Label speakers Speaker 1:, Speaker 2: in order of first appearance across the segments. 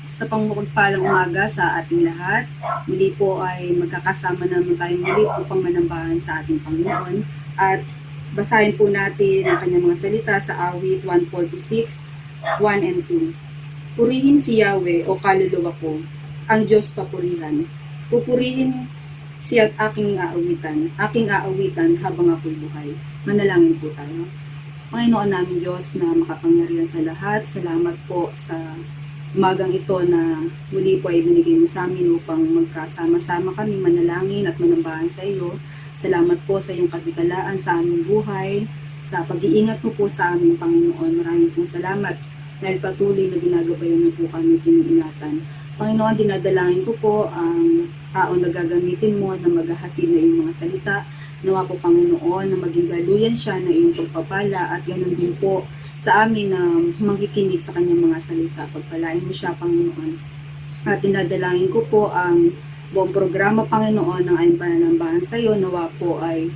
Speaker 1: sa pangmapagpalang umaga sa ating lahat. Muli po ay magkakasama naman tayo muli upang manambahan sa ating Panginoon. At basahin po natin ang kanyang mga salita sa awit 146, 1 and 2. Purihin si Yahweh o kaluluwa ko, ang Diyos papurihan. Pupurihin siya at aking aawitan habang ako'y buhay. Manalangin po tayo. Panginoon namin Diyos na makapangyarihan sa lahat, salamat po sa umagang ito na muli po ay binigay mo sa amin upang magkasama-sama kami manalangin at manambahan sa iyo. Salamat po sa iyong kapitalaan sa aming buhay, sa pag-iingat mo po sa aming Panginoon. Maraming pong salamat dahil patuloy na ginagabayan mo po kami kiniingatan. Panginoon, dinadalangin ko po ang taon na gagamitin mo na maghahatid na iyong mga salita. Nawa po Panginoon na maging galuyan siya na iyong pagpapala at ganoon din po sa amin na makikinig sa kanyang mga salita. Pagpalain mo siya Panginoon. At dinadalangin ko po ang buong programa Panginoon ng aming pananambahan sa iyo. Nawa po ay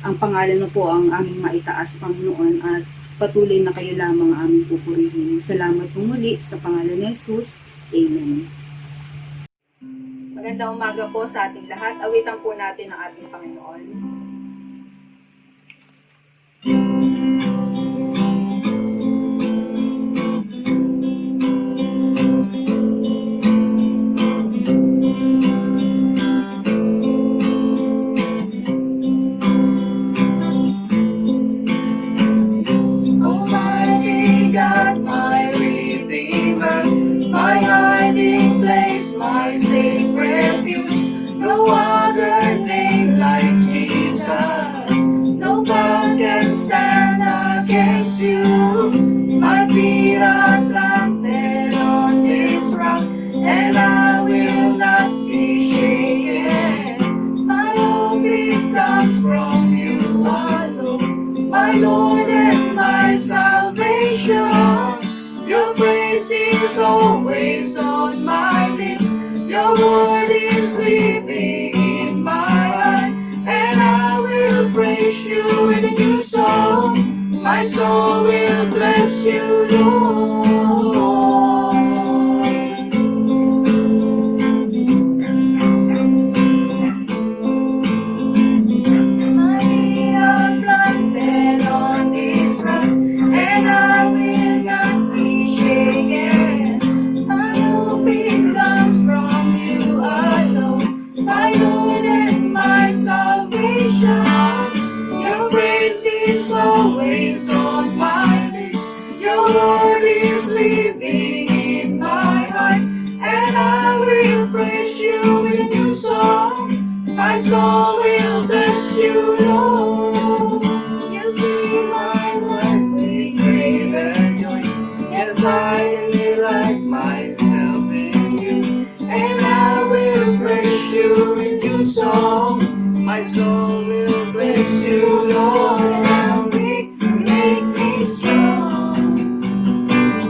Speaker 1: ang pangalan mo po ang aming maitaas Panginoon at patuloy na kayo lamang aming pupurihin. Salamat po muli sa pangalan ni Jesus. Amen. Magandang umaga po sa ating lahat. Awitan po natin ang ating Panginoon.
Speaker 2: Almighty God, my Redeemer, my hiding place, my safe refuge, no other name like Jesus. No God can stand against you. My feet are planted on this rock, and I will not be shaken. My hope it comes from you alone, my Lord and my salvation. Your praise is always on my lips. Your word is living in my heart, and I will praise you with a new song. My soul will bless you, Lord. My feet are planted on this rock, and I will not be shaken. My hope it comes from you alone, my Lord and my salvation. Your praise is always on my lips. Your word is living in my heart, and I will praise you with a new song. My soul will bless you, Lord. You fill my life with greater joy. Yes, I delight myself in you, and I will praise you with a new song. My soul will bless you, Lord, and I'm weak, you make me strong.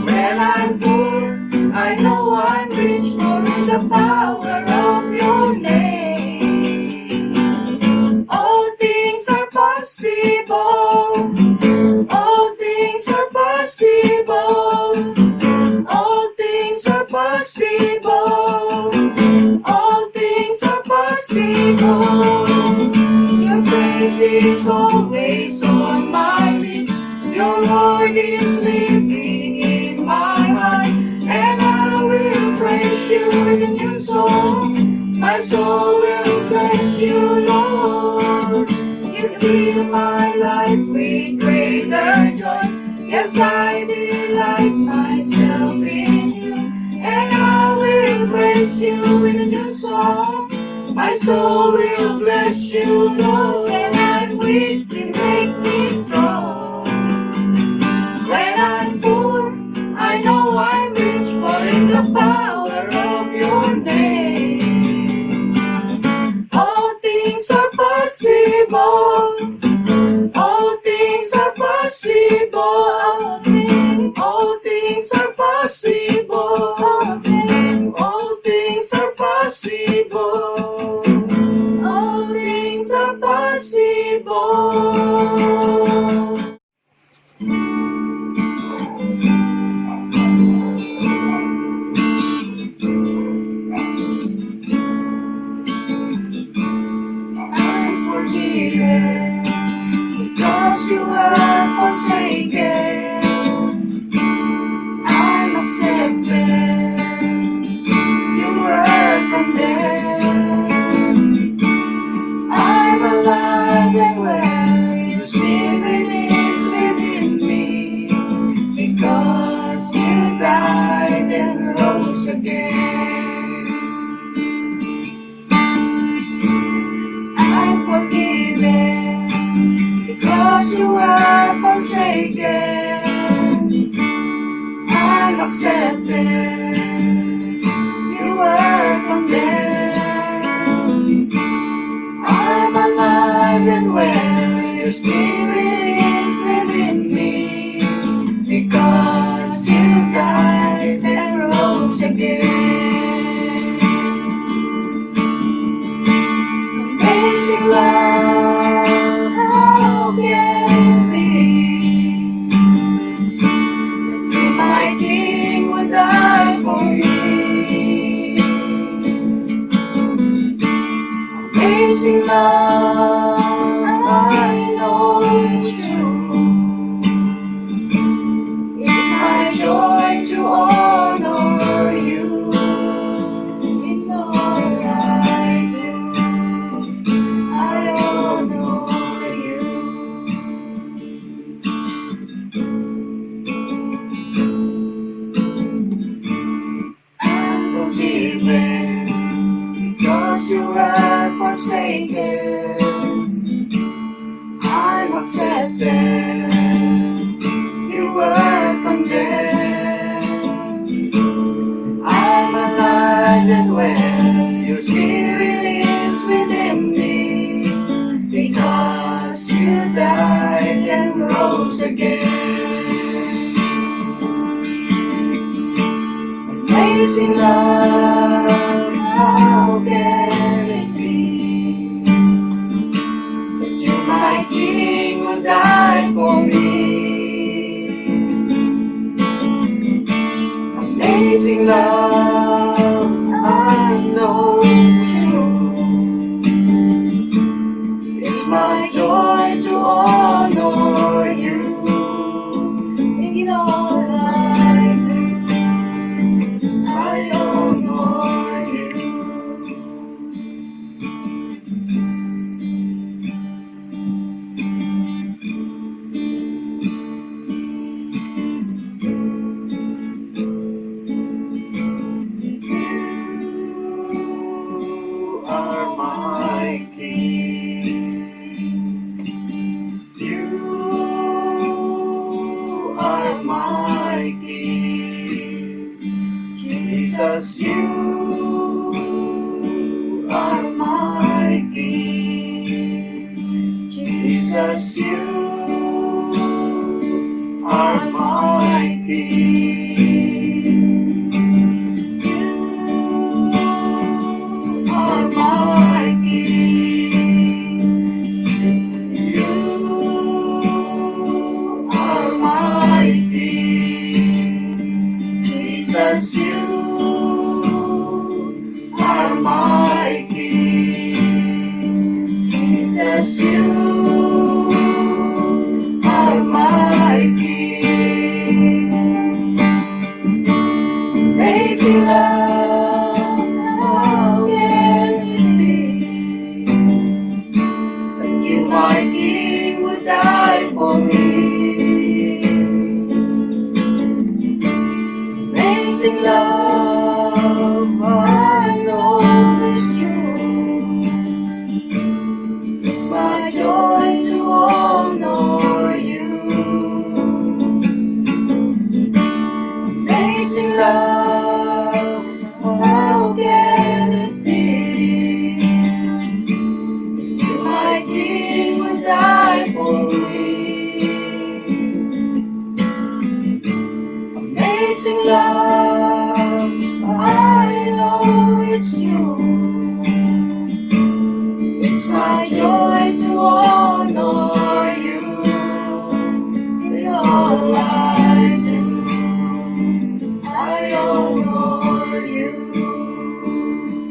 Speaker 2: When I'm poor, I know I'm rich, for in the power of your name. All things are possible. All things are possible. All things are possible. All things are possible. Your praise is always on my lips. Your word is living in my heart, and I will praise you with a new song. My soul will bless you, Lord. You fill my life with greater joy. Yes, I delight myself in you, and I will praise you with a new song. My soul will bless you, Lord, and I'm weak, you make me strong. When I'm poor, I know I'm rich, for in the power of your name. All things are possible. All things are possible. All things are possible. All things are possible. All things are possible. Because you were forsaken, I'm accepted. You were condemned. I'm alive and well. Your spirit is within me. Because you died and rose again. I'm forgiven. Because you were forsaken, I'm accepted. You were condemned. I'm alive and well. Your spirit is within me. Because you died and rose again. Amazing love, how can it be that you, my King, would die for me? Amazing love, I know it's true. It's my joy to honor you in all I do. I honor you. I'm forgiven because you were forsaken. I'm accepted. You were condemned. I'm alive and well. Your spirit is within me. Because you died and rose again. Amazing love, how can it be that you, my King, would die for me? Amazing love, I know it's true. It's my joy to honor you in all I do. I honor you. You are my King. You are my King. Jesus, you are my King. Jesus, you are my King. You are my King. You are my King. Jesus, you are my King. Jesus, you are my King. Amazing love, how can it be that you, my King, would die for me? Amazing love, I know it's true. It's my joy to honor you. Amazing love, how can it be that you, my King, would die for me? Amazing love, I know it's true. It's my joy to honor you in all I do. I honor you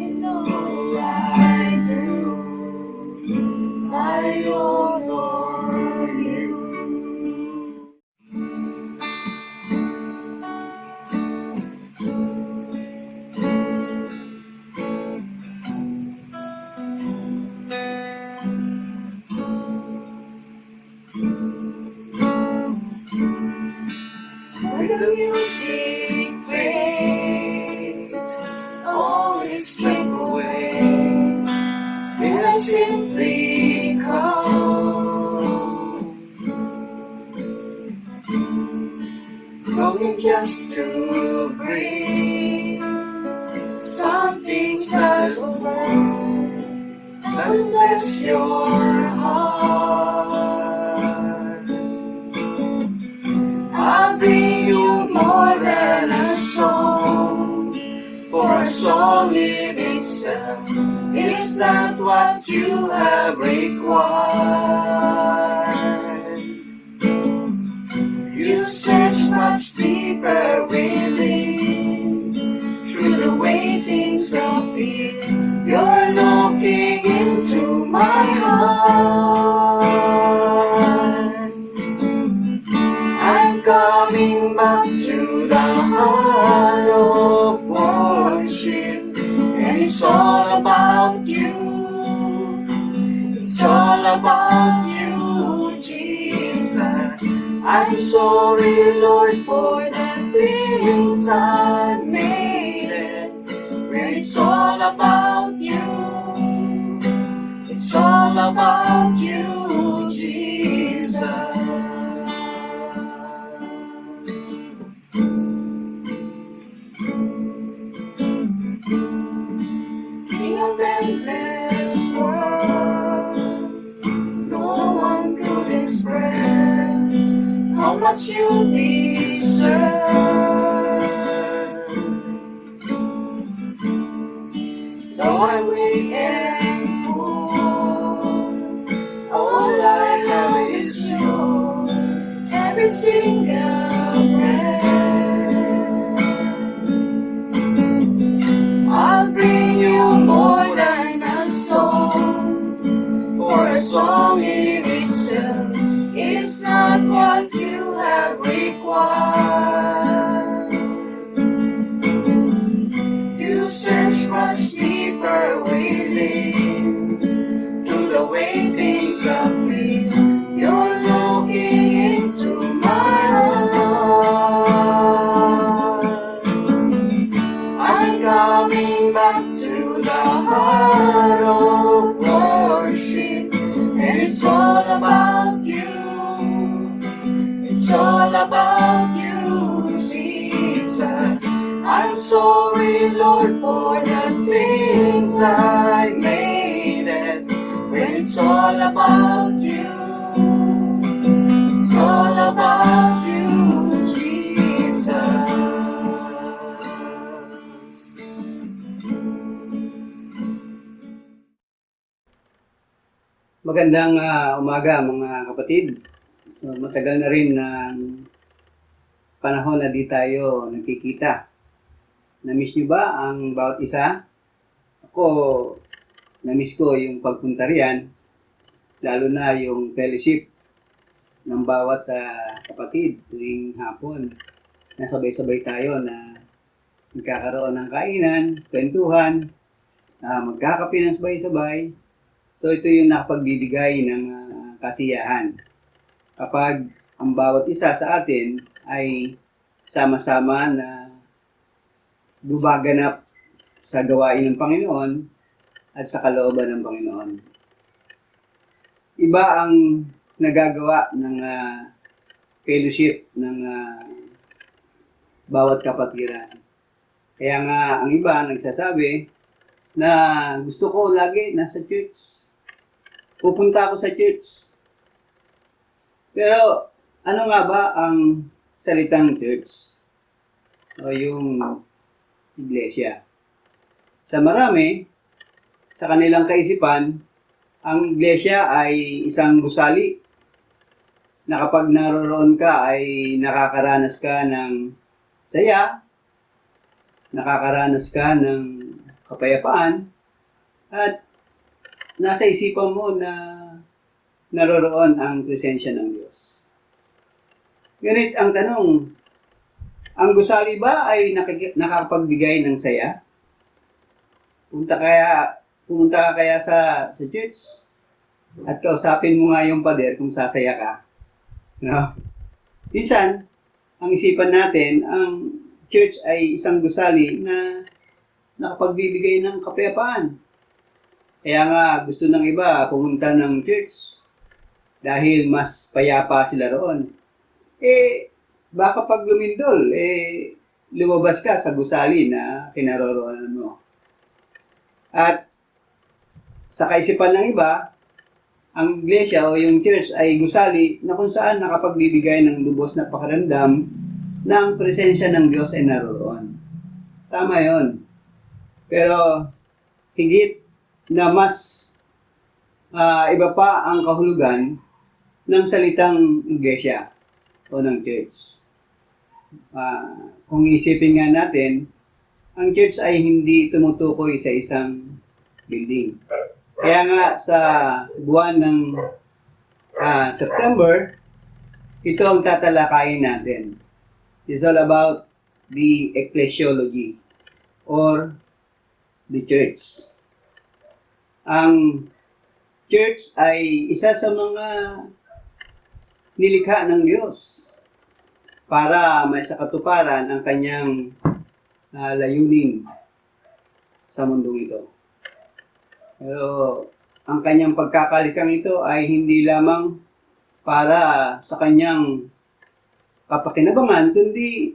Speaker 2: in all I do. I honor you. the music fades, all is stripped away, and I simply come, longing just to breathe. Something starts to burn, and bless your heart. I'll bring you more than a song, for a song in itself is not what you have required. You search much deeper within, through the way things appear. You're looking into my heart. I'm coming back to the heart of worship, and it's all about you. It's all about you, Jesus. I'm sorry, Lord, for the things I made it, when it's all about you. It's all about you, Jesus. King of endless world, no one could express how much you deserve. Though I'm weak and poor, all I have is yours, every single breath. I'll bring you more than a song, for a song in itself is not what you have required. You search much deeper within, through the way things appear. You're looking into my heart. I'm coming back to the heart of worship, and it's all about you. It's all about you, Jesus. I'm sorry, Lord, for the things I made it, when it's all about you. It's all about you, Jesus.
Speaker 3: Magandang umaga mga kapatid. So matagal na rin ng panahon na di tayo nagkikita. Na-miss nyo ba ang bawat isa? Ako, na-miss ko yung pagpunta riyan, lalo na yung fellowship ng bawat kapatid tuwing hapon. Nasabay-sabay tayo na nagkakaroon ng kainan, kwentuhan, magkakape ng sabay-sabay. So ito yung nakapagbibigay ng kasiyahan. Kapag ang bawat isa sa atin ay sama-sama na gumaganap sa gawain ng Panginoon at sa kalooban ng Panginoon. Iba ang nagagawa ng fellowship ng bawat kapatiran. Kaya nga ang iba nagsasabi na gusto ko lagi nasa church. Pupunta ako sa church. Pero ano nga ba ang salitang church? O yung iglesia? Sa marami, sa kanilang kaisipan, ang iglesia ay isang gusali na kapag naroon ka ay nakakaranas ka ng saya, nakakaranas ka ng kapayapaan, at nasa isipan mo na naroroon ang presensya ng Diyos. Ngunit ang tanong, ang gusali ba ay nakakapagbigay ng saya? Pumunta ka kaya sa church at kausapin mo nga yung pader kung sasaya ka. No? Minsan, ang isipan natin, ang church ay isang gusali na nakapagbibigay ng kapayapaan. Kaya nga gusto ng iba pumunta ng church dahil mas payapa sila roon. Baka pag lumindol, lumabas ka sa gusali na kinaroroonan mo. At sa kaisipan ng iba, ang iglesia o yung church ay gusali na kung saan nakapagbibigay ng lubos na pakiramdam ng presensya ng Diyos ay naroroon. Tama yon. Pero higit na mas iba pa ang kahulugan ng salitang iglesia o ng church. Kung isipin nga natin, ang church ay hindi tumutukoy sa isang building. Kaya nga sa buwan ng September, ito ang tatalakayin natin. It's all about the ecclesiology or the church. Ang church ay isa sa mga nilikha ng Diyos para may sakatuparan ang kanyang layunin sa mundong ito. Pero ang kanyang pagkakalikang ito ay hindi lamang para sa kanyang kapakinabangan, kundi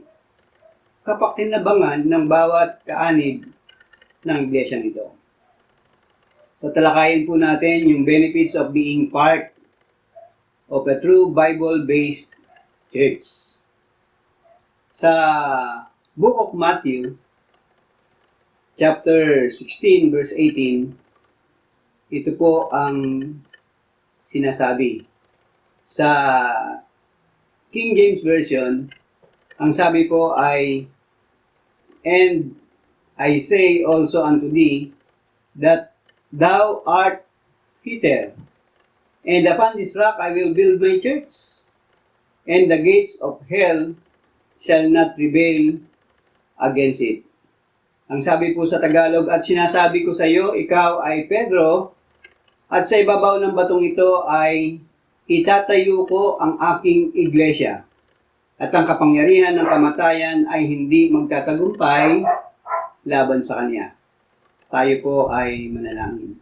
Speaker 3: kapakinabangan ng bawat kaanib ng iglesia nito. So talakayin po natin yung benefits of being part of a true Bible-based church. Sa Book of Matthew, chapter 16, verse 18, ito po ang sinasabi. Sa King James Version, ang sabi po ay, "And I say also unto thee, that thou art Peter, and upon this rock I will build my church, and the gates of hell shall not prevail against it." Ang sabi po sa Tagalog, "At sinasabi ko sa iyo, ikaw ay Pedro, at sa ibabaw ng batong ito ay itatayo ko ang aking iglesia, at ang kapangyarihan ng kamatayan ay hindi magtatagumpay laban sa kanya." Tayo po ay manalangin.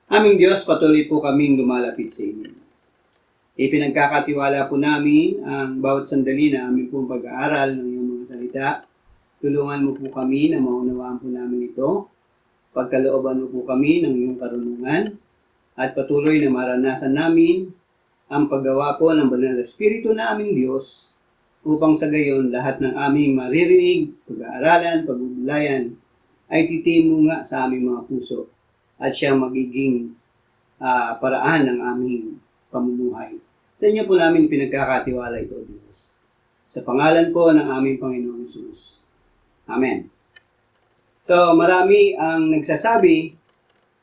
Speaker 3: Aming Diyos, patuloy po kaming lumalapit sa inyo. Ipinagkakatiwala po namin ang bawat sandali na aming pong pag-aaral ng iyong mga salita. Tulungan mo po kami na maunawaan po namin ito. Pagkalooban mo po kami ng iyong karunungan, at patuloy na maranasan namin ang paggawa po ng banal na Espiritu na aming Diyos, upang sa gayon lahat ng aming maririnig, pag-aaralan, pagbubulayan ay titimunga sa aming mga puso at siya magiging paraan ng aming pamumuhay. Sa inyo po namin pinagkakatiwala ito, Diyos. Sa pangalan po ng aming Panginoong Jesus. Amen. So marami ang nagsasabi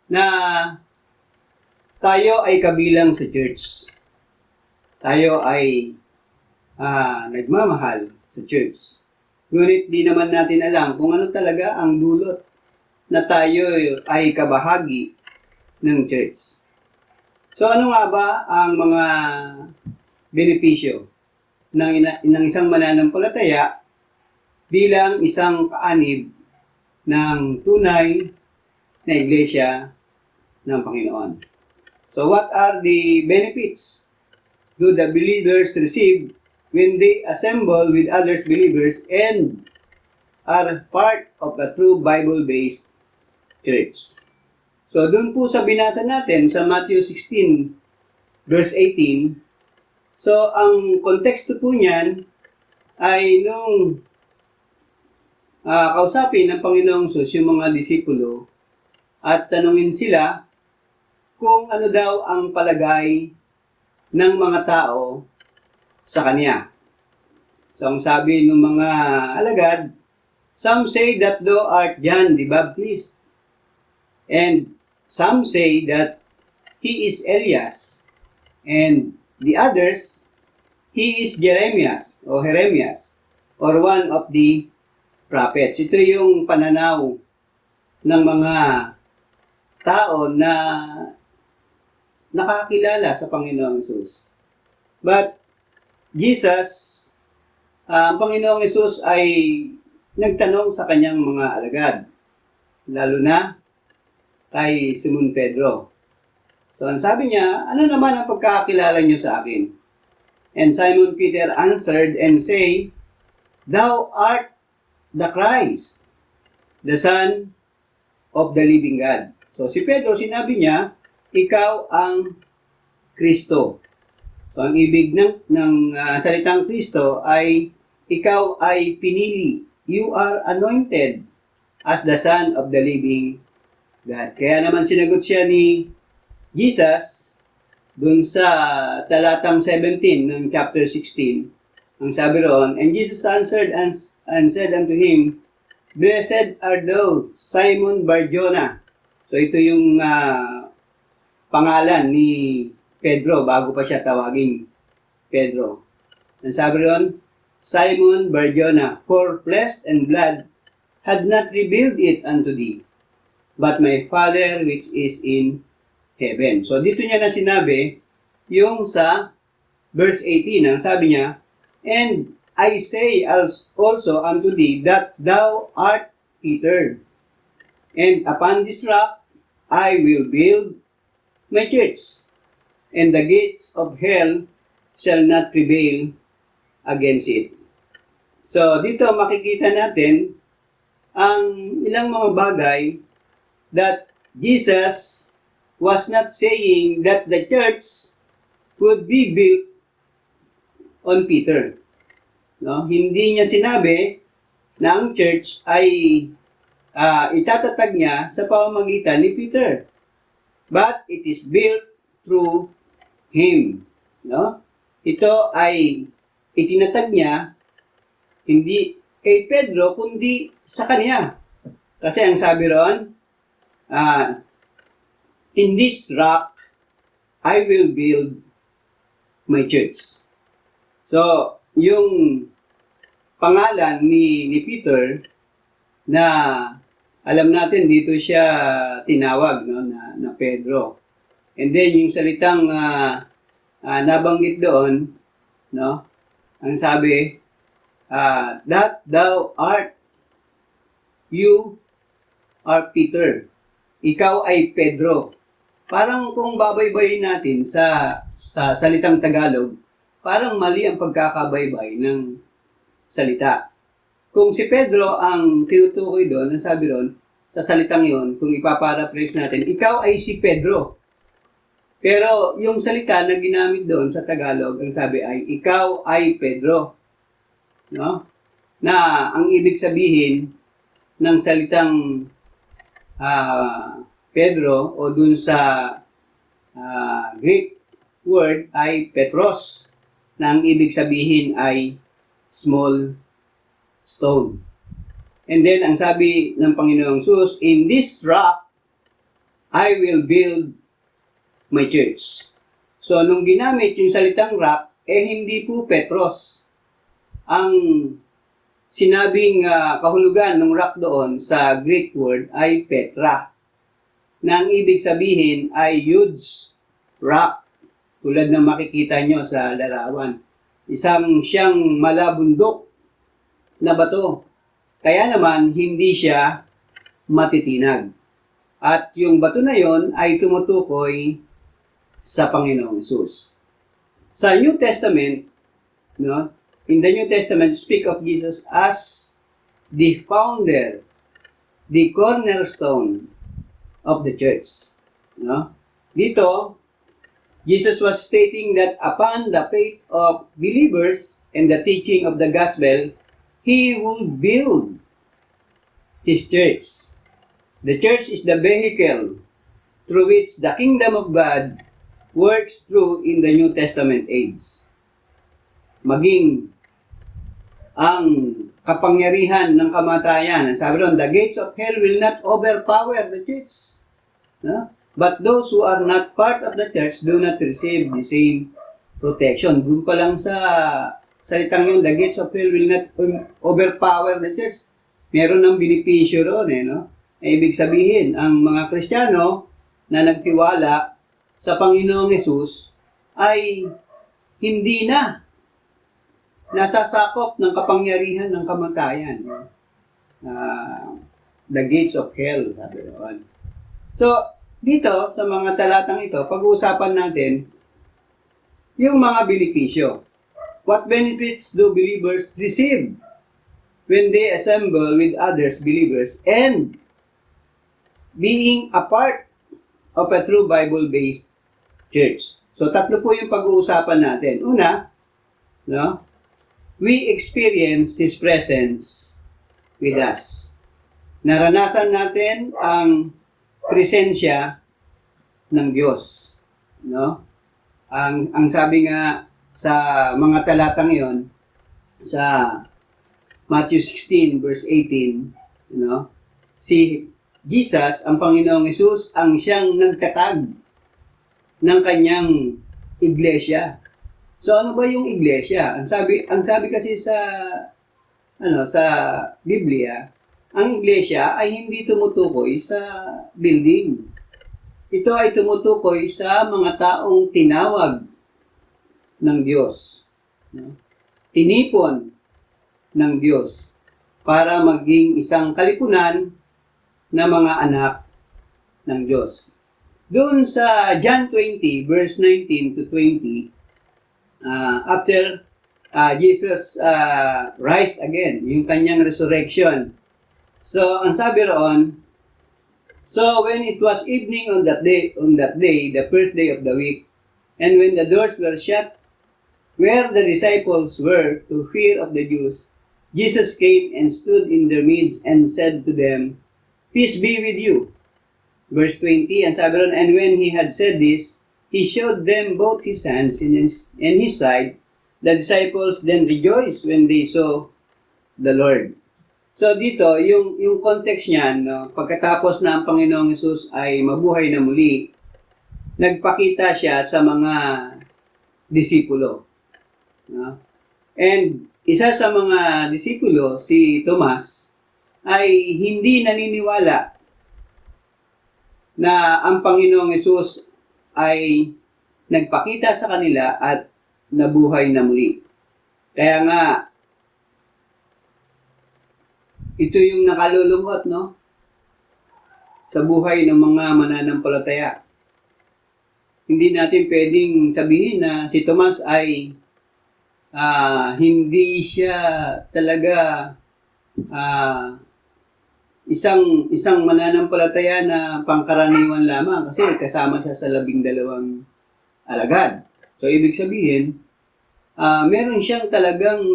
Speaker 3: na tayo ay kabilang sa church. Tayo ay nagmamahal sa church. Ngunit di naman natin alam kung ano talaga ang dulot na tayo ay kabahagi ng church. So ano nga ba ang mga benepisyo ng isang mananampalataya bilang isang kaanib ng tunay na iglesia ng Panginoon? So what are the benefits do the believers receive when they assemble with others believers and are part of a true Bible-based church? So dun po sa binasa natin sa Matthew 16 verse 18, so ang konteksto po niyan ay nung kausapin ng Panginoong Sus yung mga disipulo at tanungin sila kung ano daw ang palagay ng mga tao sa kanya. So ang sabi ng mga alagad, "Some say that thou art John the Baptist, and some say that he is Elias, and the others, he is Jeremias, or one of the prophets." Ito yung pananaw ng mga tao na nakakilala sa Panginoong Jesus. But Jesus ang Panginoong Yesus ay nagtanong sa kanyang mga alagad, lalo na kay Simon Pedro. So, ang sabi niya, ano naman ang pagkakakilala niyo sa akin? And Simon Peter answered and say, Thou art the Christ, the Son of the living God. So, si Pedro, sinabi niya, ikaw ang Kristo. So, ang ibig ng salitang Kristo ay, ikaw ay pinili. You are anointed as the Son of the living God. Kaya naman sinagot siya ni Jesus dun sa talatang 17 ng chapter 16. Ang sabi roon, and Jesus answered and said unto him, Blessed art thou, Simon Bar-Jonah. So ito yung pangalan ni Pedro bago pa siya tawaging Pedro. Ang sabi roon, Simon Bar-Jonah, for flesh and blood had not revealed it unto thee, but my Father which is in heaven. So dito niya na sinabi yung sa verse 18, ang sabi niya, and I say also unto thee that thou art Peter, and upon this rock I will build my church, and the gates of hell shall not prevail against it. So dito makikita natin ang ilang mga bagay that Jesus was not saying that the church would be built on Peter. No? Hindi niya sinabi na ang church ay itatatag niya sa pamamagitan ni Peter. But it is built through him. No? Ito ay itinatag niya hindi kay Pedro kundi sa kanya. Kasi ang sabi ron, in this rock I will build my church. So, yung pangalan ni Peter na alam natin dito siya tinawag, no, na Pedro. And then yung salitang nabanggit doon, no, ang sabi, that thou art, you are Peter. Ikaw ay Pedro. Parang kung babaybayin natin sa salitang Tagalog, parang mali ang pagkakabaybay ng salita. Kung si Pedro ang tinutukoy doon, ang sabi doon, sa salitang yon, kung ipaparaphrase natin, ikaw ay si Pedro. Pero yung salita na ginamit doon sa Tagalog, ang sabi ay, ikaw ay Pedro. No? Na ang ibig sabihin ng salitang Pedro o dun sa Greek word ay Petros, na ang ibig sabihin ay small stone. And then, ang sabi ng Panginoong Jesus, in this rock, I will build my church. So, nung ginamit yung salitang rock, hindi po Petros. Ang sinabing kahulugan ng rock doon sa Greek word ay Petra, na ang ibig sabihin ay huge rock, tulad na makikita nyo sa larawan. Isang siyang malabundok na bato. Kaya naman, hindi siya matitinag. At yung bato na yon ay tumutukoy sa Panginoong Jesus. Sa New Testament, no, in the New Testament, speak of Jesus as the founder, the cornerstone of the church. No? Dito, Jesus was stating that upon the faith of believers and the teaching of the gospel, He will build His church. The church is the vehicle through which the kingdom of God works through in the New Testament age. Maging ang kapangyarihan ng kamatayan, sabi doon, the gates of hell will not overpower the church. No? But those who are not part of the church do not receive the same protection. Doon pa lang sa salitang yun, the gates of hell will not overpower the church. Meron ng benepisyo roon, no? Ibig sabihin, ang mga Kristiyano na nagtiwala sa Panginoong Hesus ay hindi na nasasakop ng kapangyarihan ng kamatayan. The gates of hell, sabi doon. So, dito, sa mga talatang ito, pag-uusapan natin yung mga benepisyo. What benefits do believers receive when they assemble with others believers and being a part of a true Bible-based church? So, tatlo po yung pag-uusapan natin. Una, no, we experience His presence with us. Naranasan natin ang presensya ng Diyos. No? Ang sabi nga sa mga talatang yon sa Matthew 16 verse 18, si Jesus, ang Panginoong Hesus, ang siyang nagtatag ng kanyang iglesia. So ano ba yung iglesia? Ang sabi kasi sa Biblia, ang iglesia ay hindi tumutukoy sa building. Ito ay tumutukoy sa mga taong tinawag ng Diyos. Tinipon ng Diyos para maging isang kalipunan na mga anak ng Diyos. Doon sa John 20 verse 19 to 20, after Jesus rise again, yung kanyang resurrection. So, ang sabi roon, so when it was evening on that day, the first day of the week, and when the doors were shut, where the disciples were to fear of the Jews, Jesus came and stood in their midst and said to them, Peace be with you. Verse 20, and sabi roon, and when he had said this, he showed them both his hands and his side. The disciples then rejoiced when they saw the Lord. So dito, yung context niyan, pagkatapos na ang Panginoong Hesus ay mabuhay na muli, nagpakita siya sa mga disipulo. And isa sa mga disipulo, si Tomas, ay hindi naniniwala na ang Panginoong Hesus ay nagpakita sa kanila at nabuhay na muli. Kaya nga, ito yung nakalulungkot, no? Sa buhay ng mga mananampalataya. Hindi natin pwedeng sabihin na si Tomas ay hindi siya talaga isang mananampalataya na pangkaraniwan lamang kasi kasama siya sa 12 alagad. So, ibig sabihin, meron siyang talagang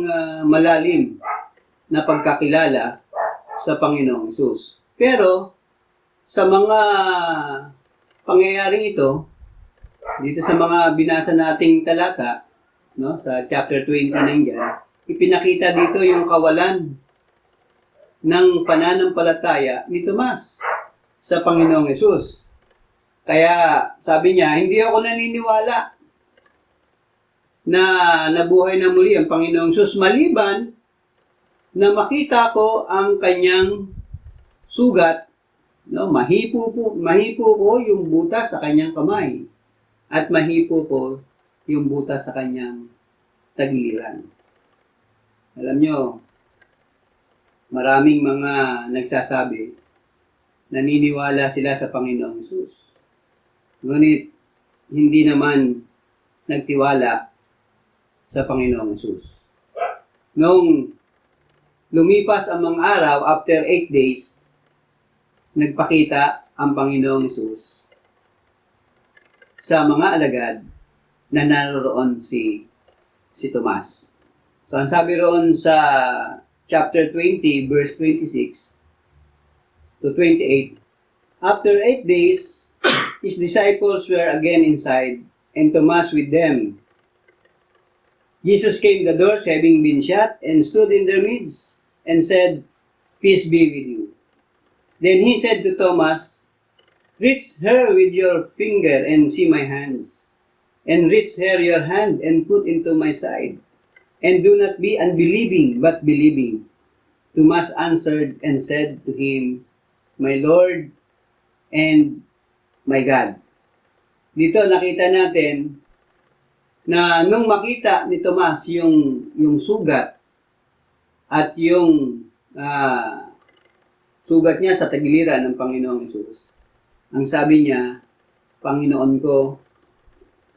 Speaker 3: malalim na pagkakilala sa Panginoong Hesus. Pero, sa mga pangyayaring ito, dito sa mga binasa nating talata, sa chapter 29 dyan, ipinakita dito yung kawalan ng pananampalataya ni Tomas sa Panginoong Hesus. Kaya, sabi niya, hindi ako naniniwala na nabuhay na muli ang Panginoong Hesus maliban na makita ko ang kanyang sugat, mahipo ko yung butas sa kanyang kamay at mahipo ko yung butas sa kanyang tagiliran. Alam nyo, maraming mga nagsasabi, naniniwala sila sa Panginoong Hesus. Ngunit, hindi naman nagtiwala sa Panginoong Hesus. Nung lumipas ang mga araw, after 8 days, nagpakita ang Panginoong Hesus sa mga alagad na naroon si Tomas. So, ang sabi roon sa chapter 20, verse 26 to 28, after 8 days, his disciples were again inside, and Thomas with them. Jesus came to the doors having been shut, and stood in their midst, and said, Peace be with you. Then he said to Thomas, Reach here with your finger and see my hands, and reach here your hand and put into my side, and do not be unbelieving, but believing. Thomas answered and said to him, My Lord and my God. Dito nakita natin na nung makita ni Tomas yung sugat at yung sugat niya sa tagiliran ng Panginoong Hesus, ang sabi niya, Panginoon ko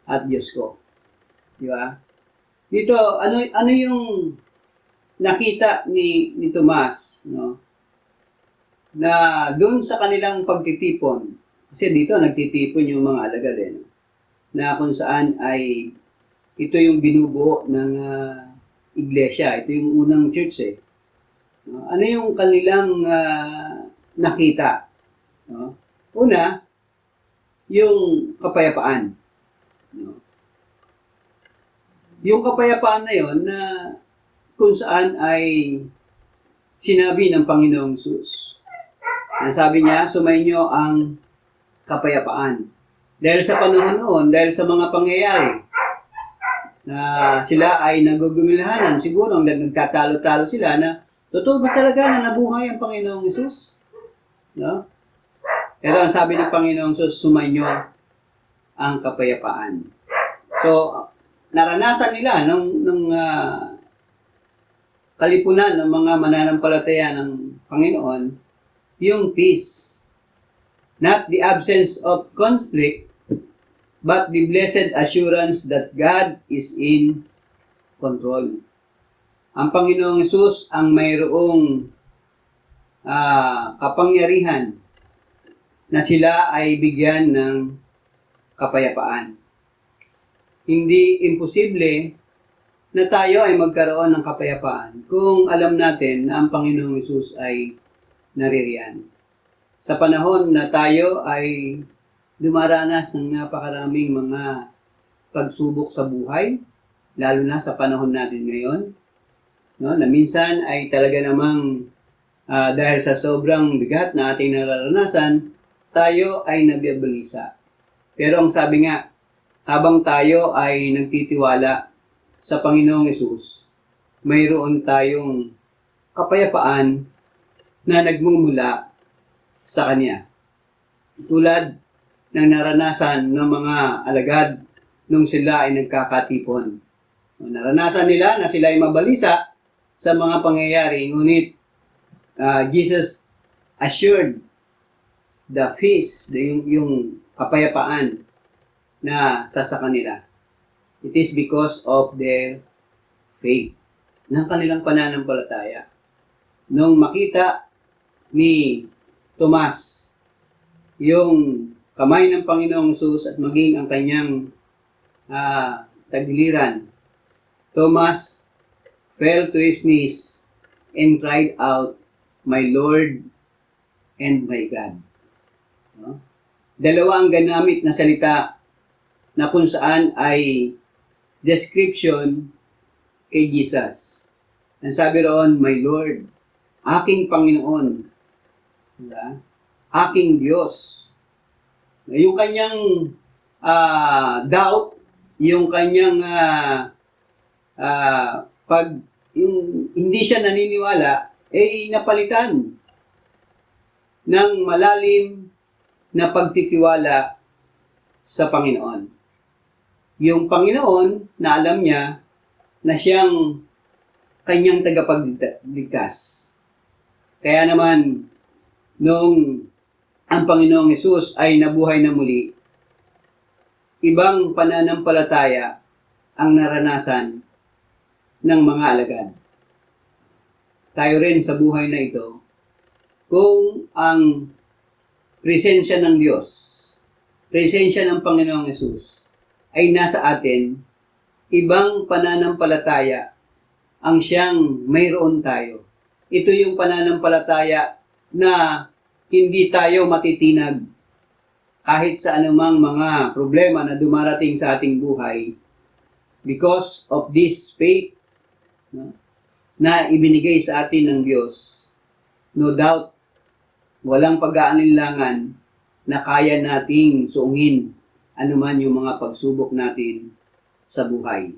Speaker 3: at Diyos ko. Di ba? Dito, ano yung nakita ni Tomas, no? Na doon sa kanilang pagtitipon, kasi dito nagtitipon yung mga alagad na kung saan ay ito yung binubuo ng iglesia, ito yung unang church no? Ano yung kanilang nakita? No? Una, yung kapayapaan. No? Yung kapayapaan na yon na kung saan ay sinabi ng Panginoong Hesus. Sabi niya, sumainyo ang kapayapaan. Dahil sa panahon noon, dahil sa mga pangyayari, na sila ay nagugumilahanan, siguro nagtatalo-talo sila na, totoo ba talaga na nabuhay ang Panginoong Hesus? No? Pero ang sabi ng Panginoong Hesus, sumainyo ang kapayapaan. So, naranasan nila ng kalipunan ng mga mananampalataya ng Panginoon, yung peace. Not the absence of conflict, but the blessed assurance that God is in control. Ang Panginoong Hesus ang mayroong kapangyarihan na sila ay bigyan ng kapayapaan. Hindi imposible na tayo ay magkaroon ng kapayapaan kung alam natin na ang Panginoong Hesus ay naririyan. Sa panahon na tayo ay dumaranas ng napakaraming mga pagsubok sa buhay, lalo na sa panahon natin ngayon, no, na minsan ay talaga namang dahil sa sobrang bigat na ating nararanasan, tayo ay nabibalisa. Pero ang sabi nga, habang tayo ay nagtitiwala sa Panginoong Hesus, mayroon tayong kapayapaan na nagmumula sa Kanya. Tulad ng naranasan ng mga alagad nung sila ay nagkakatipon. Naranasan nila na sila ay mabalisa sa mga pangyayari, ngunit Jesus assured the peace, yung kapayapaan na sa kanila. It is because of their faith, ng kanilang pananampalataya. Nung makita ni Tomas yung kamay ng Panginoong Hesus at maging ang kanyang tagiliran, Thomas fell to his knees and cried out, "My Lord and my God." No? Dalawa ang ganamit na salita na kung saan ay description kay Jesus. Ang sabi roon, "My Lord," aking Panginoon, diba? Aking Diyos. Yung kanyang doubt, yung kanyang yung hindi siya naniniwala, ay napalitan ng malalim na pagtitiwala sa Panginoon. Yung Panginoon na alam niya na siyang kanyang tagapagligtas. Kaya naman, nung ang Panginoong Hesus ay nabuhay na muli, ibang pananampalataya ang naranasan ng mga alagad. Tayo rin sa buhay na ito, kung ang presensya ng Diyos, presensya ng Panginoong Hesus ay nasa atin, ibang pananampalataya ang siyang mayroon tayo. Ito yung pananampalataya na hindi tayo matitinag kahit sa anumang mga problema na dumarating sa ating buhay because of this faith, no, na ibinigay sa atin ng Diyos. No doubt, walang pag-aalinlangan na kaya nating suungin anuman yung mga pagsubok natin sa buhay.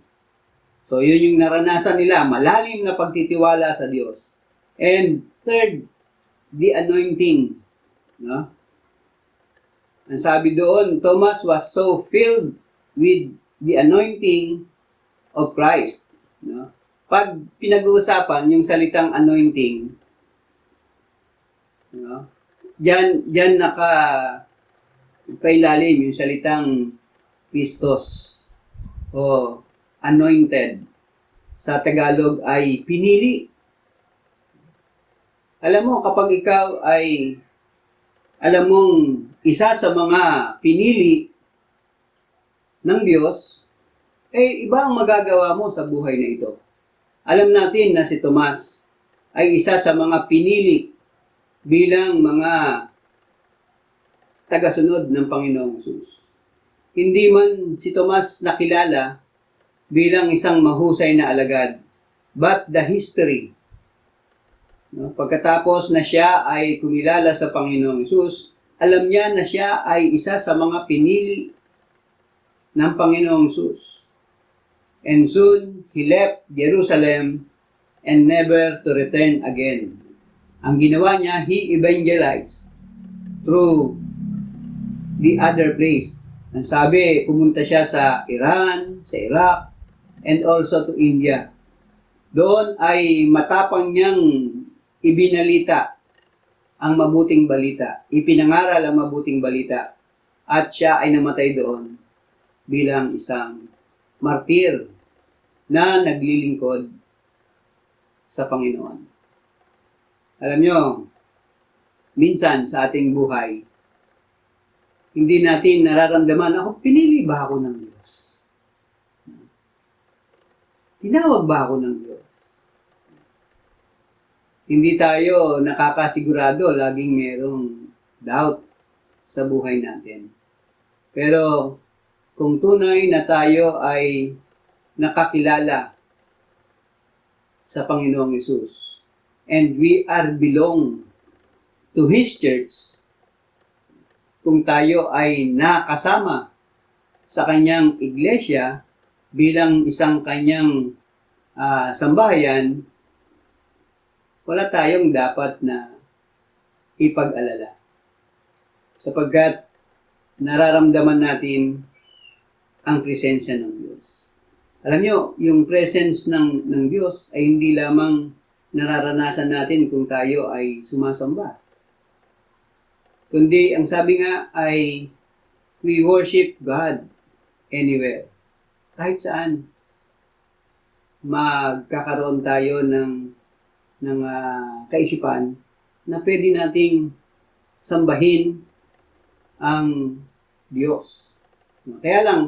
Speaker 3: So, yun yung naranasan nila, malalim na pagtitiwala sa Diyos. And third, the anointing. No? Ang sabi doon, Thomas was so filled with the anointing of Christ. No? Pag pinag-uusapan yung salitang anointing, no? Diyan kailalim yung salitang Christos o anointed. Sa Tagalog ay pinili. Alam mo, kapag ikaw ay alam mong isa sa mga pinili ng Diyos, iba ang magagawa mo sa buhay na ito. Alam natin na si Tomas ay isa sa mga pinili bilang mga tagasunod ng Panginoong Hesus. Hindi man si Tomas nakilala bilang isang mahusay na alagad, but the history. No? Pagkatapos na siya ay kumilala sa Panginoong Hesus, alam niya na siya ay isa sa mga pinili ng Panginoong Hesus. And soon, he left Jerusalem and never to return again. Ang ginawa niya, he evangelized through the other place. Ang sabi, pumunta siya sa Iran, sa Iraq, and also to India. Doon ay matapang niyang ibinalita ang mabuting balita, ipinangaral ang mabuting balita, at siya ay namatay doon bilang isang martir na naglilingkod sa Panginoon. Alam nyo, minsan sa ating buhay, hindi natin nararamdaman, ako, pinili ba ako ng Diyos? Tinawag ba ako ng Diyos? Hindi tayo nakakasigurado, laging merong doubt sa buhay natin. Pero kung tunay na tayo ay nakakilala sa Panginoong Hesus and we are belong to His church, kung tayo ay nakasama sa kanyang iglesia bilang isang kanyang sambahayan, wala tayong dapat na ipag-alala. Sapagkat nararamdaman natin ang presensya ng Diyos. Alam nyo, yung presence ng Diyos ay hindi lamang nararanasan natin kung tayo ay sumasamba. Kundi ang sabi nga ay we worship God anywhere. Kahit saan. Magkakaroon tayo ng kaisipan na pwede nating sambahin ang Diyos. Kaya lang,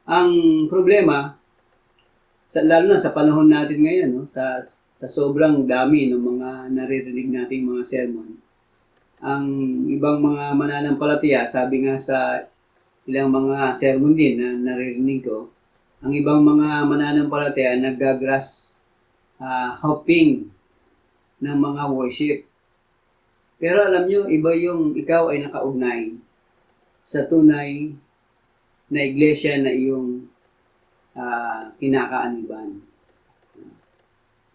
Speaker 3: ang problema, lalo na sa panahon natin ngayon, no, sa sobrang dami ng mga naririnig nating mga sermon, ang ibang mga mananampalataya, sabi nga sa ilang mga sermon din na naririnig ko, ang ibang mga mananampalataya nag-grass hopping ng mga worship. Pero alam nyo, iba yung ikaw ay nakaugnay sa tunay na iglesia na iyong kinakaaniban.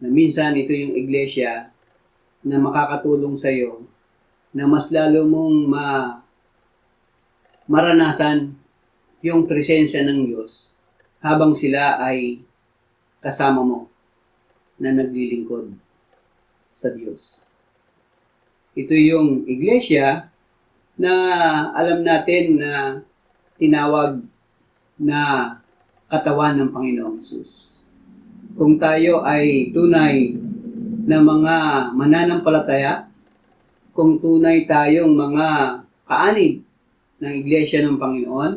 Speaker 3: Na minsan ito yung iglesia na makakatulong sa iyo na mas lalo mong maranasan yung presensya ng Diyos habang sila ay kasama mo na naglilingkod sa Diyos. Ito yung iglesia na alam natin na tinawag na katawan ng Panginoong Hesus. Kung tayo ay tunay na mga mananampalataya, kung tunay tayong mga kaanib ng iglesia ng Panginoon,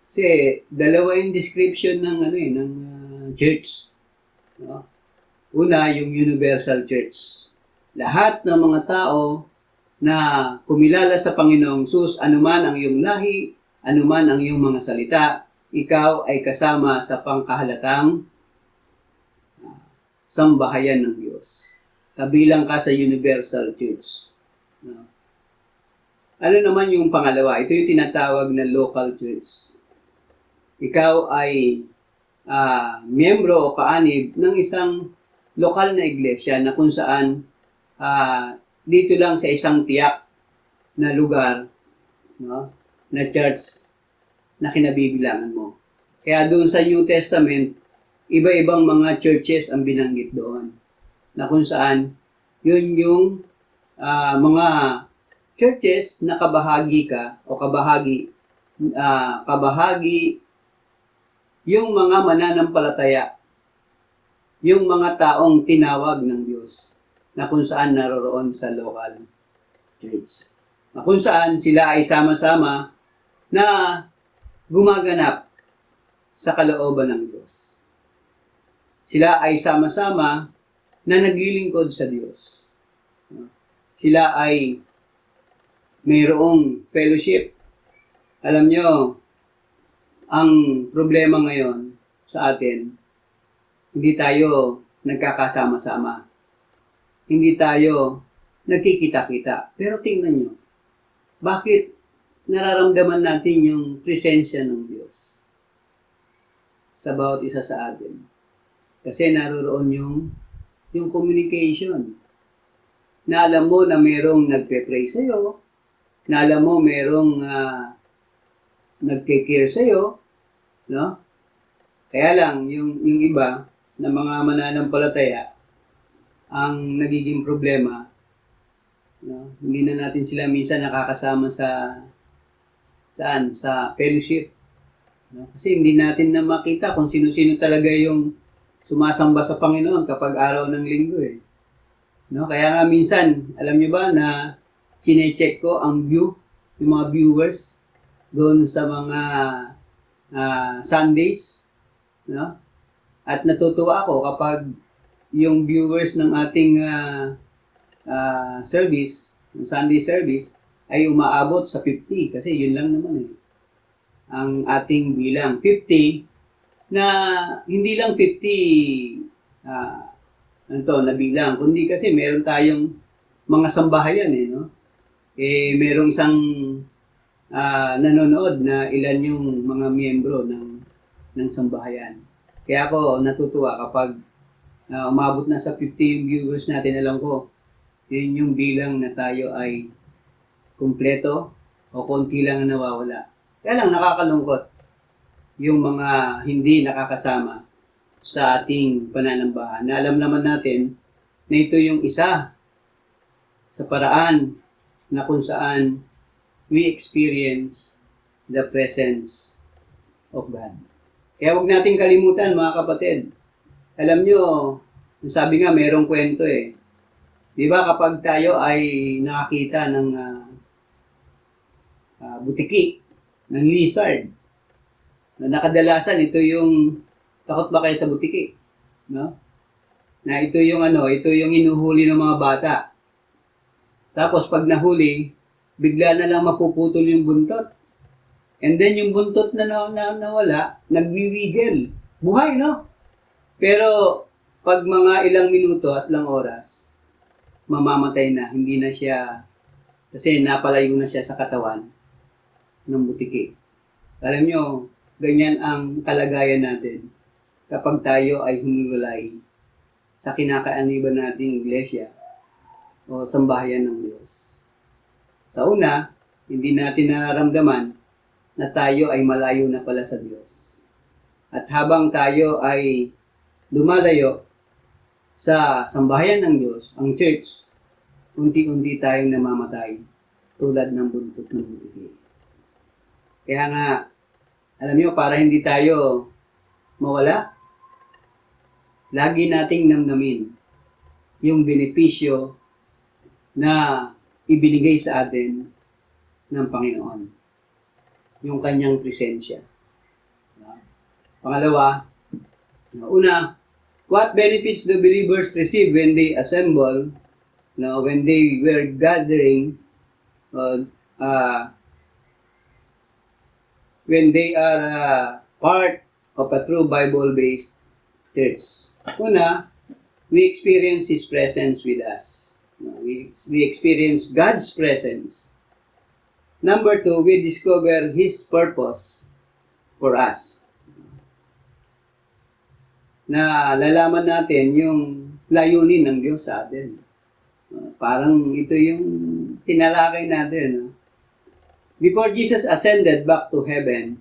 Speaker 3: kasi dalawa yung description ng church. No? Una, yung universal church. Lahat ng mga tao na kumilala sa Panginoong Hesus, anuman ang iyong lahi, anuman ang iyong mga salita, ikaw ay kasama sa pangkahalatang sambahayan ng Diyos. Kabilang ka sa universal church. No? Ano naman yung pangalawa? Ito yung tinatawag na local church. Ikaw ay miyembro o kaanib ng isang lokal na iglesia na kung saan dito lang sa isang tiyak na lugar, no, na church na kinabibilangan mo. Kaya doon sa New Testament, iba-ibang mga churches ang binanggit doon. Na kung saan, yun yung mga churches na kabahagi ka o kabahagi yung mga mananampalataya, yung mga taong tinawag ng Diyos na kung saan naroroon sa local church. Na kung saan sila ay sama-sama na gumaganap sa kalooban ng Diyos. Sila ay sama-sama na naglilingkod sa Diyos. Sila ay mayroong fellowship. Alam nyo, ang problema ngayon sa atin, hindi tayo nagkakasama-sama. Hindi tayo nagkikita-kita. Pero tingnan nyo, bakit nararamdaman natin yung presensya ng Diyos sa bawat isa sa atin? Kasi naroroon yung communication. Na alam mo na mayroong nagpe-pray sa'yo, na alam mo mayroong nagke-care sa'yo, no? Kaya lang, yung iba na mga mananampalataya, ang nagiging problema, no? Hindi na natin sila minsan nakakasama sa fellowship. No? Kasi hindi natin na makita kung sino-sino talaga yung sumasamba sa Panginoon kapag araw ng linggo eh. No? Kaya nga minsan, alam niyo ba na sinecheck ko ang view, yung mga viewers doon sa mga Sundays, no? At natutuwa ako kapag yung viewers ng ating service, ng Sunday service, ay umaabot sa 50 kasi yun lang naman eh. Ang ating bilang 50 na hindi lang 50 na bilang, kundi kasi meron tayong mga sambahayan eh, no? Eh, merong isang nanonood na ilan yung mga miyembro ng sambahayan. Kaya ako natutuwa kapag umabot na sa 50 yung viewers natin, alam ko, yun yung bilang na tayo ay kumpleto o konti lang ang nawawala. Kaya lang nakakalungkot yung mga hindi nakakasama sa ating pananambahan. Na alam naman natin na ito yung isa sa paraan na kung saan we experience the presence of God. Kaya huwag nating kalimutan mga kapatid. Alam nyo, sabi nga mayroong kwento eh. Di ba kapag tayo ay nakakita ng butiki, ng lizard, na nakadalasan ito yung takot ba kayo sa butiki, no? Na ito yung inuhuli ng mga bata. Tapos pag nahuli, bigla na lang mapuputol yung buntot. And then yung buntot na nawala, nagwiwigil. Buhay, no? Pero pag mga ilang minuto at ilang oras, mamamatay na, hindi na siya, kasi napalayo na siya sa katawan ng butiki. Alam nyo, ganyan ang kalagayan natin kapag tayo ay humiwalay sa kinakaaniban nating iglesia o sambahayan ng Diyos. Sa una, hindi natin nararamdaman na tayo ay malayo na pala sa Diyos. At habang tayo ay lumalayo sa sambahayan ng Diyos, ang church, unti-unti tayong namamatay tulad ng buntot ng butiki. Kaya nga, alam nyo, para hindi tayo mawala, lagi nating namnamin yung benepisyo na ibinigay sa atin ng Panginoon. Yung kanyang presensya. Pangalawa, una, what benefits do believers receive when they assemble, when they were gathering, when they are part of a true Bible-based church? Una, we experience His presence with us. We experience God's presence. Number two, we discover His purpose for us. Na lalaman natin yung layunin ng Diyos sa atin. Parang ito yung tinalakay natin. Before Jesus ascended back to heaven,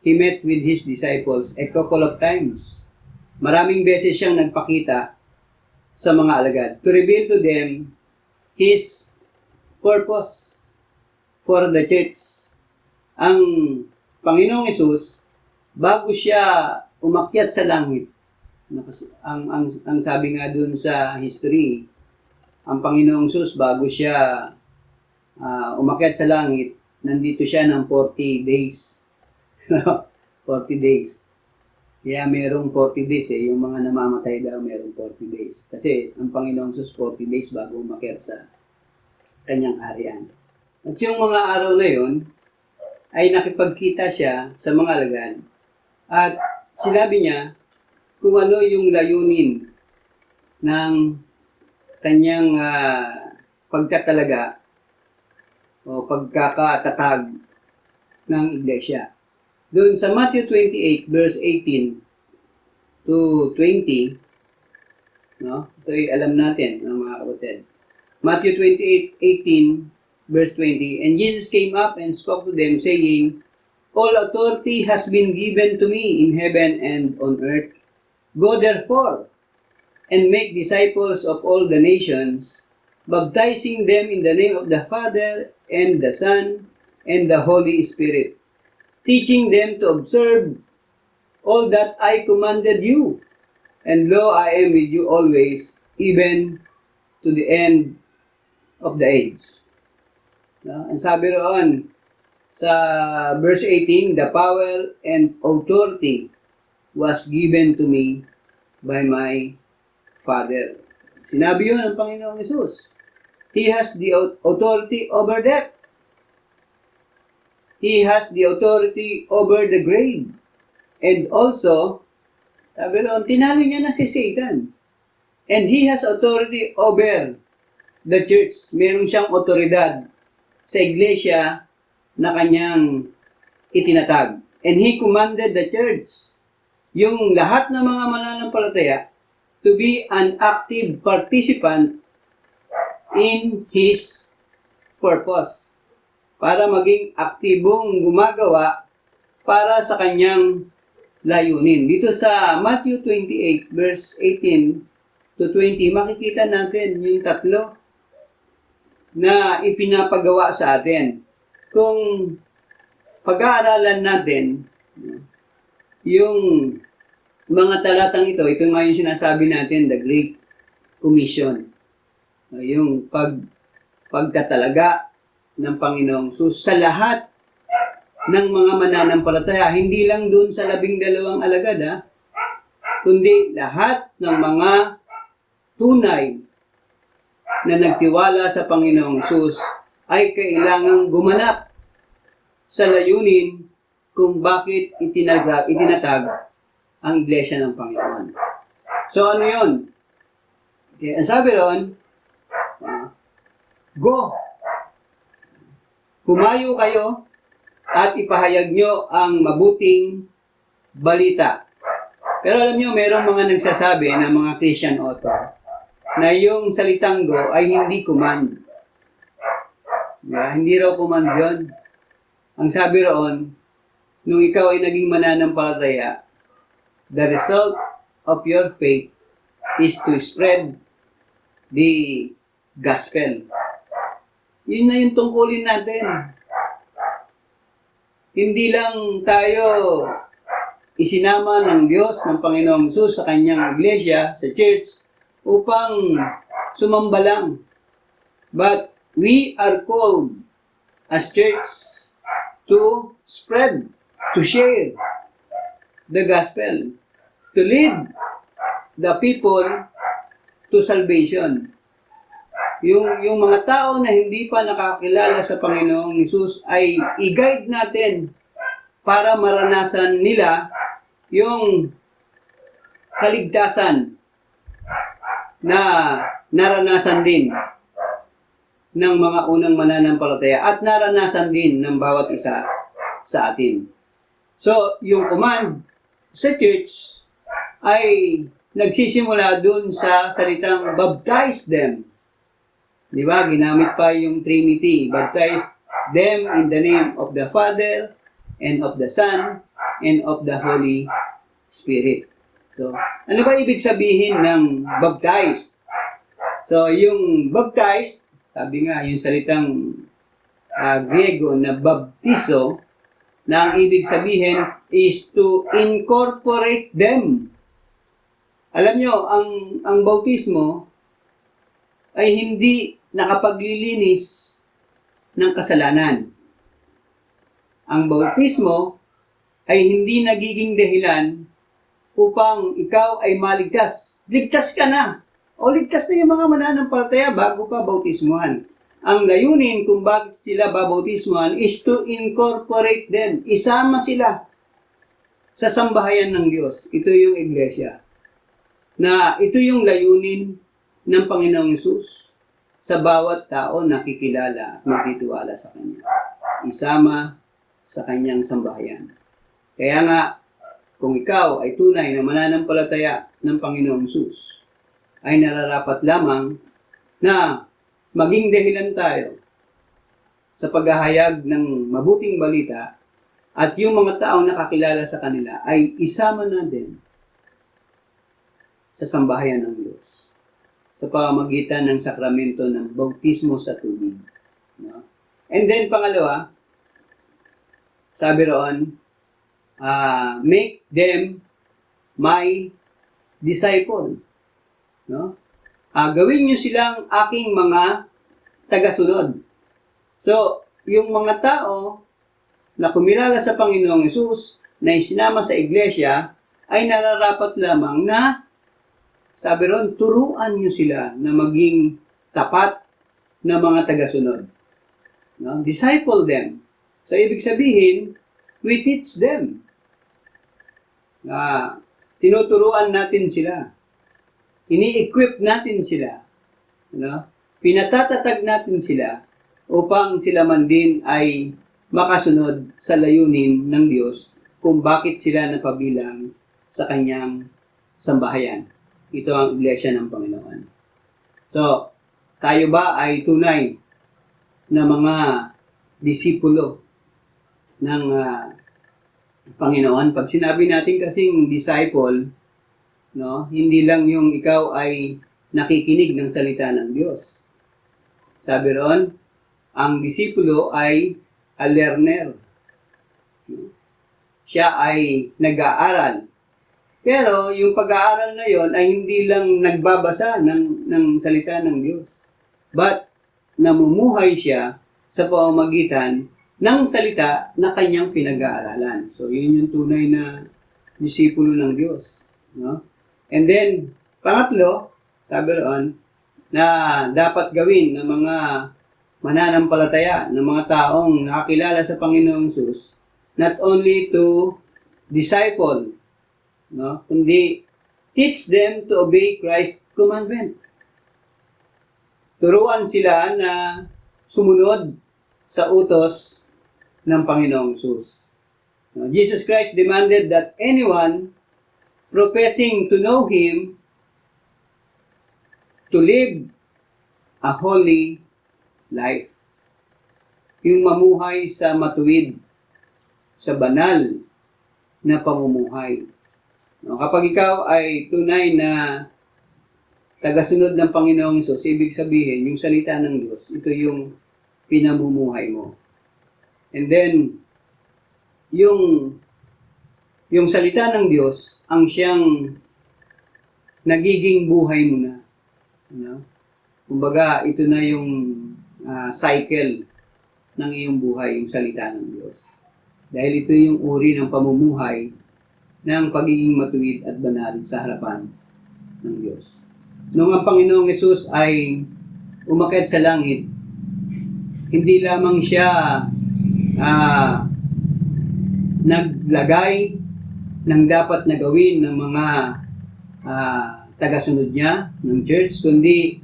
Speaker 3: he met with his disciples a couple of times. Maraming beses siyang nagpakita sa mga alagad to reveal to them his purpose for the church. Ang Panginoong Hesus, bago siya umakyat sa langit, ang sabi nga dun sa history, ang Panginoong Hesus, bago siya umakyat sa langit, nandito siya ng 40 days. 40 days. Kaya merong 40 days yung mga namamatay daw merong 40 days. Kasi ang Panginoong Hesus 40 days bago umakyat sa kanyang arian. At yung mga araw na yon ay nakipagkita siya sa mga alagad at sinabi niya kung ano yung layunin ng kanyang pagtatalaga o pagkakatatag ng iglesia. Doon sa Matthew 28 verse 18 to 20, no? Ito ay alam natin, mga kapatid. Matthew 28:18 verse 20, and Jesus came up and spoke to them, saying, all authority has been given to me in heaven and on earth. Go therefore, and make disciples of all the nations, baptizing them in the name of the Father, and the Son, and the Holy Spirit, teaching them to observe all that I commanded you. And lo, I am with you always, even to the end of the age. Ang sabi roon sa verse 18, the power and authority was given to me by my Father. Sinabi yun ng Panginoong Hesus. He has the authority over death. He has the authority over the grave. And also, sabi roon, tinalo niya na si Satan. And he has authority over the church. Meron siyang otoridad sa iglesia na kanyang itinatag. And he commanded the church, yung lahat ng mga mananampalataya, to be an active participant in his purpose. Para maging aktibong gumagawa para sa kanyang layunin. Dito sa Matthew 28 verse 18 to 20, makikita natin yung tatlo na ipinapagawa sa atin. Kung pag-aaralan natin yung mga talatang ito nga yung sinasabi natin, the Great Commission. Yung pagtatalaga ng Panginoong Hesus sa lahat ng mga mananampalataya, hindi lang doon sa 12 alagad, kundi lahat ng mga tunay na nagtiwala sa Panginoong Hesus ay kailangang gumanap sa layunin kung bakit itinatag ang iglesia ng Panginoon. So ano yun? Okay, ang sabi ron, go! Humayo kayo at ipahayag nyo ang mabuting balita. Pero alam nyo, mayroong mga nagsasabi ng mga Christian author na yung salitang go ay hindi command. Hindi raw command yun. Ang sabi roon, nung ikaw ay naging mananampalataya, the result of your faith is to spread the gospel. Yun na yung tungkulin natin. Hindi lang tayo isinama ng Diyos, ng Panginoong Hesus sa kanyang iglesia, sa church, upang sumamba lang. But we are called as church to spread, to share the gospel, to lead the people to salvation. Yung mga tao na hindi pa nakakilala sa Panginoong Hesus ay i-guide natin para maranasan nila yung kaligtasan na naranasan din ng mga unang mananampalataya at naranasan din ng bawat isa sa atin. So, yung command sa church ay nagsisimula dun sa salitang baptize them. Di ba? Ginamit pa yung Trinity. Baptize them in the name of the Father and of the Son and of the Holy Spirit. So, ano ba ibig sabihin ng baptized? So, yung baptized, sabi nga, yung salitang Griego na baptizo, na ang ibig sabihin is to incorporate them. Alam nyo, ang bautismo ay hindi nakapaglilinis ng kasalanan. Ang bautismo ay hindi nagiging dahilan upang ikaw ay maligtas. Ligtas ka na. O ligtas na yung mga mananampalataya bago pa bautismuhan. Ang layunin kung bakit sila babautismuhan is to incorporate them. Isama sila sa sambahayan ng Diyos. Ito yung iglesia. Na ito yung layunin ng Panginoong Hesus sa bawat tao na kikilala at magtitiwala sa Kanya. Isama sa Kanyang sambahayan. Kaya nga, kung ikaw ay tunay na mananampalataya ng Panginoong Hesus, ay nararapat lamang na maging dahilan tayo sa paghahayag ng mabuting balita at yung mga taong nakakilala sa kanila ay isama natin sa sambahayan ng Diyos sa pamamagitan ng sakramento ng bautismo sa tubig. No? And then, pangalawa, sabi roon, make them my disciple. No? Gawin nyo silang aking mga tagasunod. So, yung mga tao na kumilala sa Panginoong Hesus na isinama sa iglesia ay nararapat lamang na, sabi ron, turuan nyo sila na maging tapat na mga tagasunod. No? Disciple them. So, ibig sabihin, we teach them. Tinuturuan natin sila. Ini-equip natin sila. No? Pinatatatag natin sila upang sila man din ay makasunod sa layunin ng Diyos kung bakit sila napabilang sa Kanyang sambahayan. Ito ang iglesia ng Panginoon. So, tayo ba ay tunay na mga disipulo ng Panginoon? Pag sinabi natin kasing disciple, no, hindi lang yung ikaw ay nakikinig ng salita ng Diyos. Sabi roon, ang disipulo ay a learner. Siya ay nag-aaral. Pero yung pag-aaral na yon ay hindi lang nagbabasa ng salita ng Diyos. But namumuhay siya sa pamamagitan ng salita na kanyang pinag-aaralan. So yun yung tunay na disipulo ng Diyos. No? And then, pangatlo, sabi roon, na dapat gawin ng mga mananampalataya, ng mga taong nakakilala sa Panginoong Hesus, not only to disciple, no, kundi teach them to obey Christ's commandment. Turuan sila na sumunod sa utos ng Panginoong Hesus. No, Jesus Christ demanded that anyone professing to know Him to live a holy life. Yung mamuhay sa matuwid, sa banal na pamumuhay. No, kapag ikaw ay tunay na tagasunod ng Panginoong Hesus, ibig sabihin, yung salita ng Diyos, ito yung pinamumuhay mo. And then, yung salita ng Diyos, ang siyang nagiging buhay mo na. No? Kumbaga, ito na yung cycle ng iyong buhay, yung salita ng Diyos. Dahil ito yung uri ng pamumuhay ng pagiging matuwid at banal sa harapan ng Diyos. Nung ang Panginoong Hesus ay umakyat sa langit, hindi lamang siya naglagay ng dapat na gawin ng mga tagasunod niya ng church, kundi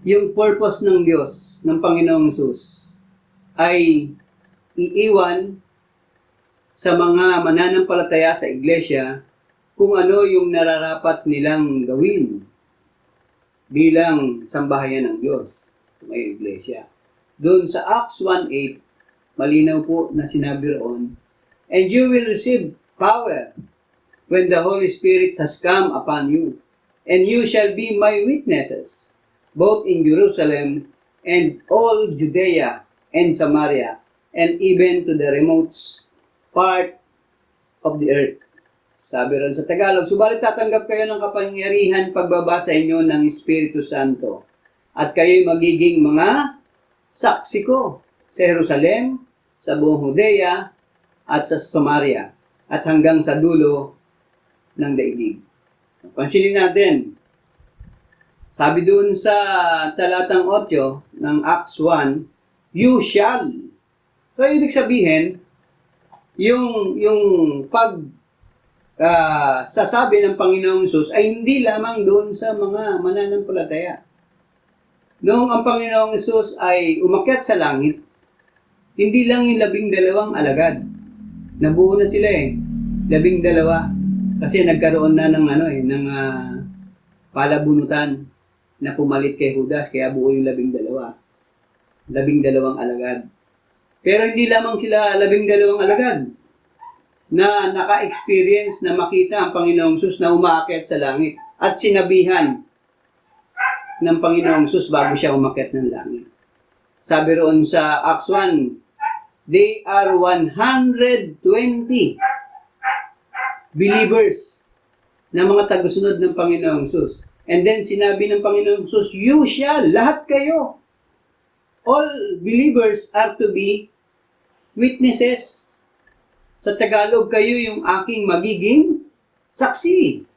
Speaker 3: yung purpose ng Diyos, ng Panginoong Hesus, ay iiwan sa mga mananampalataya sa iglesia kung ano yung nararapat nilang gawin bilang sambahayan ng Diyos, may iglesia. Doon sa Acts 1:8, malinaw po na sinabi roon and you will receive power when the Holy Spirit has come upon you. And you shall be my witnesses, both in Jerusalem and all Judea and Samaria, and even to the remote part of the earth. Sabi ron sa Tagalog, subalit tatanggap kayo ng kapangyarihan pagbaba sa inyo ng Espiritu Santo, at kayo'y magiging mga saksi ko sa Jerusalem, sa buong Judea, at sa Samaria, at hanggang sa dulo ng daigdig. Pansinin natin, sabi doon sa talatang 8 ng Acts 1, you shall. So, ibig sabihin, yung pag sasabi ng Panginoong Hesus ay hindi lamang doon sa mga mananampalataya. Noong ang Panginoong Hesus ay umakyat sa langit, hindi lang yung 12 alagad. Nabuo na sila 12. Kasi nagkaroon na ng palabunutan na pumalit kay Judas, kaya buo yung 12. 12 alagad. Pero hindi lamang sila 12 alagad na naka-experience na makita ang Panginoong Hesus na umaakyat sa langit at sinabihan ng Panginoong Hesus bago siya umakyat ng langit. Sabi roon sa Acts 1, they are 120 believers na mga tagasunod ng Panginoong Hesus. And then sinabi ng Panginoong Hesus, you shall, lahat kayo, all believers are to be witnesses. Sa Tagalog, kayo yung aking magiging saksi.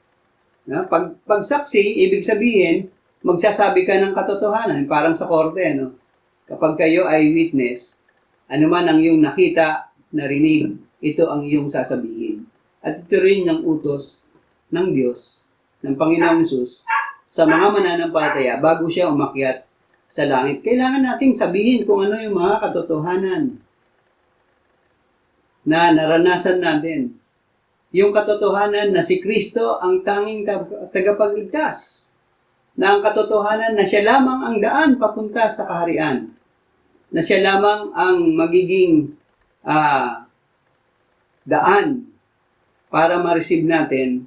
Speaker 3: Pag saksi, ibig sabihin, magsasabi ka ng katotohanan, parang sa korte, no? Kapag kayo ay witness, ano man ang iyong nakita, narinig, ito ang iyong sasabihin. At ito rin ang utos ng Diyos, ng Panginoong Hesus, sa mga mananampalataya bago siya umakyat sa langit. Kailangan nating sabihin kung ano yung mga katotohanan na naranasan natin. Yung katotohanan na si Kristo ang tanging tagapagligtas. Na ang katotohanan na siya lamang ang daan papunta sa kaharian. Na siya lamang ang magiging daan para ma-receive natin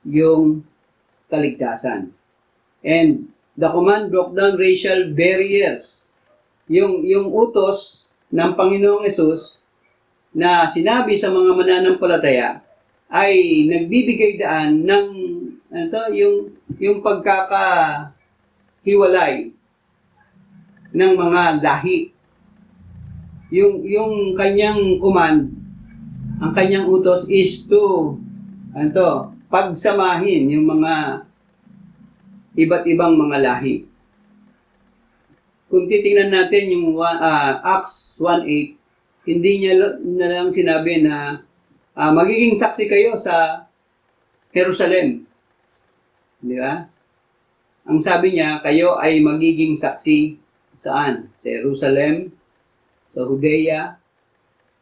Speaker 3: yung kaligtasan. And the command broke down racial barriers. Yung utos ng Panginoong Hesus na sinabi sa mga mananampalataya ay nagbibigay daan ng yung pagkakahiwalay ng mga lahi. Yung kanyang command, ang kanyang utos is to pagsamahin yung mga iba't ibang mga lahi. Kung titingnan natin yung Acts 1:8, hindi niya na lang sinabi na magiging saksi kayo sa Jerusalem. Di ba? Ang sabi niya, kayo ay magiging saksi saan? Sa Jerusalem, sa Judea,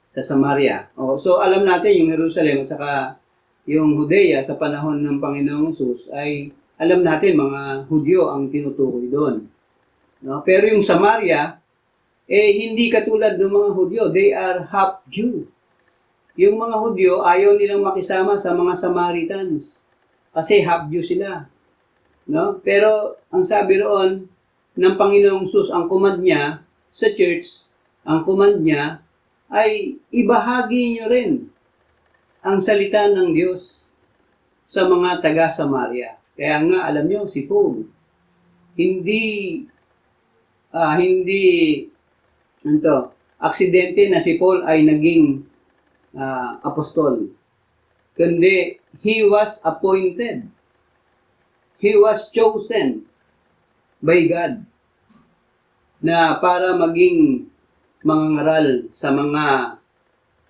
Speaker 3: sa Samaria. So alam natin yung Jerusalem at saka yung Judea sa panahon ng Panginoong Hesus ay alam natin mga Hudyo ang tinutukoy doon. No? Pero yung Samaria, hindi katulad ng mga Hudyo. They are half Jew. Yung mga Hudyo, ayaw nilang makisama sa mga Samaritans. Kasi half Jew sila. No? Pero ang sabi roon ng Panginoong Hesus, ang command niya sa church, ang command niya ay ibahagi niyo rin ang salita ng Diyos sa mga taga-Samaria. Kaya nga, alam niyo, si Paul, hindi aksidente na si Paul ay naging apostol. Kundi, he was appointed. He was chosen by God na para maging mangangaral sa mga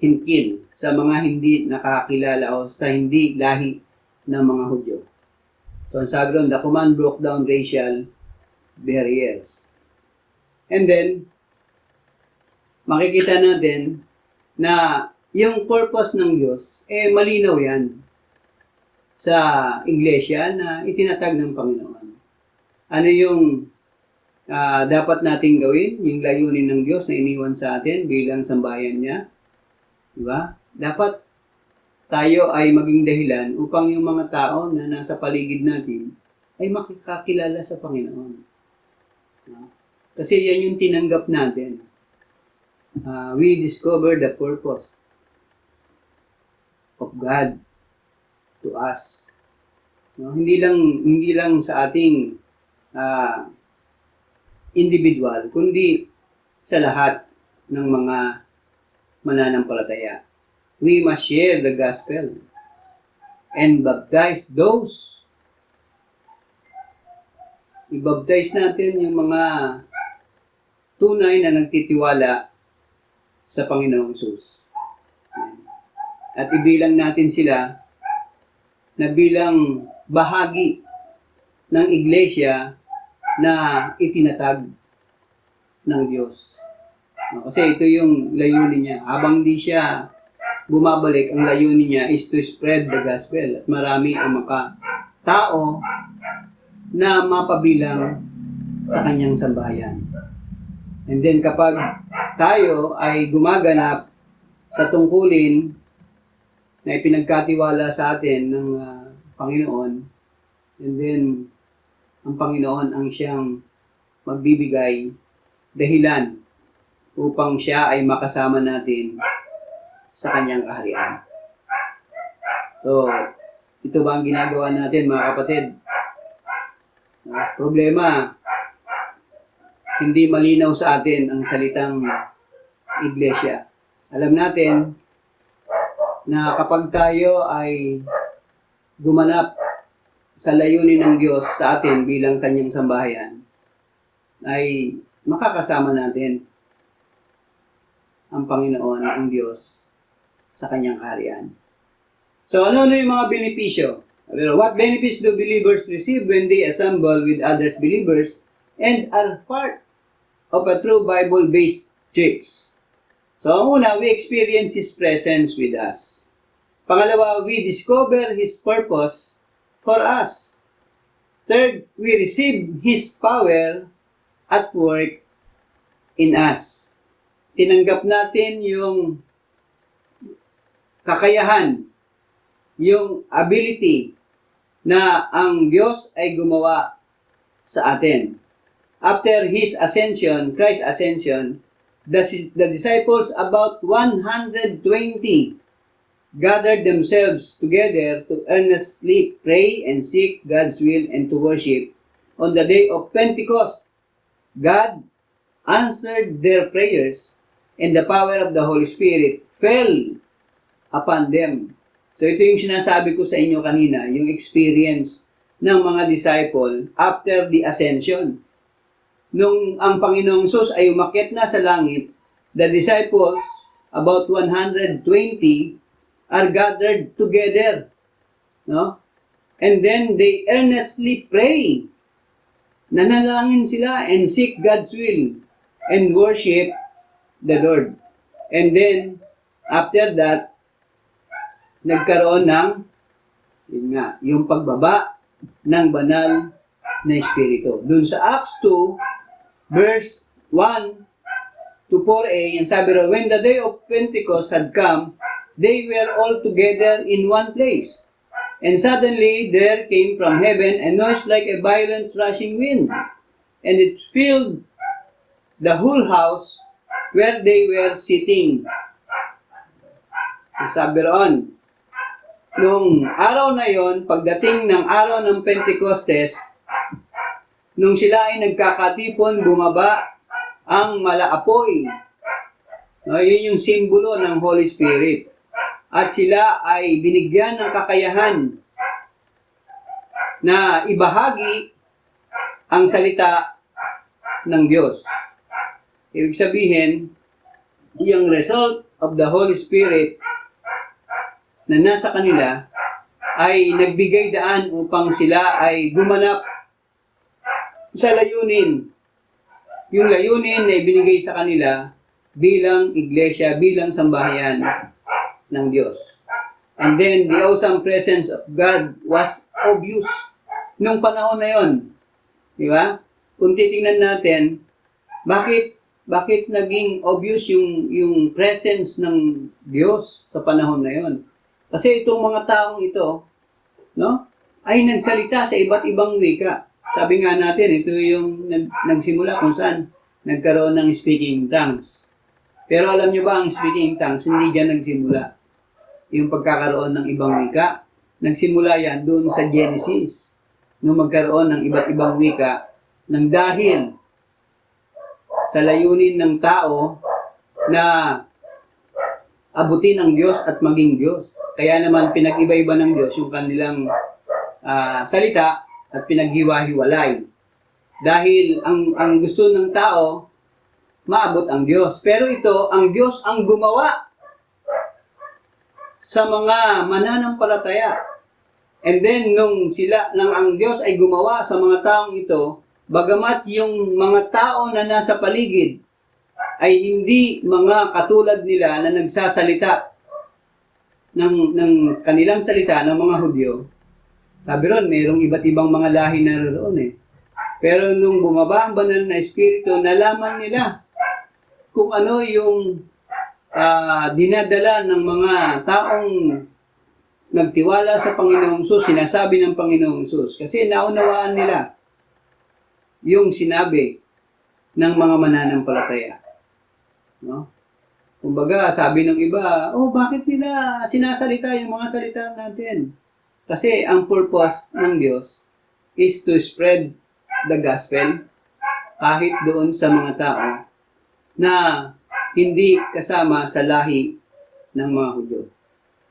Speaker 3: hintil, sa mga hindi nakakilala o sa hindi lahi ng mga Hudyo. So, ang sabi doon, the command broke down racial barriers. And then, makikita natin na yung purpose ng Diyos, malinaw yan sa iglesia na itinatag ng Panginoon. Ano yung dapat nating gawin? Yung layunin ng Diyos na iniwan sa atin bilang sambayan niya. Diba? dapat tayo ay maging dahilan upang yung mga tao na nasa paligid natin ay makakakilala sa Panginoon. No? Kasi yan yung tinanggap natin. We discover the purpose of God to us. No? Hindi lang sa ating individual, kundi sa lahat ng mga mananampalataya. We must share the gospel and baptize those. I-baptize natin yung mga tunay na nagtitiwala sa Panginoong Hesus. At ibilang natin sila na bilang bahagi ng iglesia na itinatag ng Diyos. Kasi ito yung layunin niya. Habang di siya bumabalik, ang layunin niya is to spread the gospel. At marami ang tao na mapabilang sa kanyang sambahayan. And then kapag tayo ay gumaganap sa tungkulin na ipinagkatiwala sa atin ng Panginoon, and then ang Panginoon ang siyang magbibigay dahilan upang siya ay makasama natin sa kanyang kaharian. So, ito ba ang ginagawa natin, mga kapatid? Problema, hindi malinaw sa atin ang salitang iglesia. Alam natin na kapag tayo ay gumanap sa layunin ng Diyos sa atin bilang kanyang sambahayan, ay makakasama natin ang Panginoon, ang Diyos, sa kanyang kaharian. So, ano yung mga benepisyo? What benefits do believers receive when they assemble with others believers and are part of a true Bible-based church? So, una, we experience His presence with us. Pangalawa, we discover His purpose for us. Third, we receive His power at work in us. Tinanggap natin yung kakayahan, yung ability na ang Diyos ay gumawa sa atin. After His ascension, Christ's ascension, the disciples, about 120, gathered themselves together to earnestly pray and seek God's will and to worship. On the day of Pentecost, God answered their prayers and the power of the Holy Spirit fell upon them. So ito yung sinasabi ko sa inyo kanina, yung experience ng mga disciple after the ascension. Nung ang Panginoong Hesus ay umakyat na sa langit, the disciples, about 120, are gathered together. No? And then they earnestly pray. Nanalangin sila and seek God's will and worship the Lord. And then, after that, nagkaroon ng, yung pagbaba ng banal na Espiritu. Doon sa Acts 2, verse 1 to 4a, yung sabi ro, when the day of Pentecost had come, they were all together in one place. And suddenly there came from heaven a noise like a violent rushing wind, and it filled the whole house where they were sitting. Sabi roon, nung araw na yon, pagdating ng araw ng Pentecostes, nung sila ay nagkakatipon, bumaba ang malaapoy. Yun yung simbolo ng Holy Spirit. At sila ay binigyan ng kakayahan na ibahagi ang salita ng Diyos. Ibig sabihin, yung result of the Holy Spirit na nasa kanila ay nagbigay daan upang sila ay gumanap sa layunin. Yung layunin na ibinigay sa kanila bilang iglesia, bilang sambahayan ng Diyos. And then, the awesome presence of God was obvious nung panahon na yon. Di ba? Kung titingnan natin, bakit bakit naging obvious yung presence ng Diyos sa panahon na yon? Kasi itong mga taong ito, no, ay nagsalita sa iba't ibang wika. Sabi nga natin, ito yung nagsimula kung saan nagkaroon ng speaking tongues. Pero alam nyo ba, ang speaking tongues, hindi dyan nagsimula. Yung pagkakaroon ng ibang wika, nagsimula yan doon sa Genesis, nung magkaroon ng iba't ibang wika, nang dahil sa layunin ng tao na abutin ang Diyos at maging Diyos. Kaya naman pinag-iba-iba ng Diyos yung kanilang salita at pinaghiwa-hiwalay. Dahil ang gusto ng tao, maabot ang Diyos. Pero ito, ang Diyos ang gumawa sa mga mananampalataya. And then, nung ang Diyos ay gumawa sa mga taong ito, bagamat yung mga tao na nasa paligid ay hindi mga katulad nila na nagsasalita ng kanilang salita ng mga Hudyo. Sabi ron, mayroong iba't ibang mga lahi na roon eh. Pero nung bumaba ang banal na Espiritu, nalaman nila kung ano yung dinadala ng mga taong nagtiwala sa Panginoong Hesus, sinasabi ng Panginoong Hesus. Kasi naunawaan nila yung sinabi ng mga mananampalataya. No? Kumbaga, sabi ng iba, bakit nila sinasalita yung mga salita natin? Kasi ang purpose ng Diyos is to spread the gospel kahit doon sa mga tao na hindi kasama sa lahi ng mga Hudyo.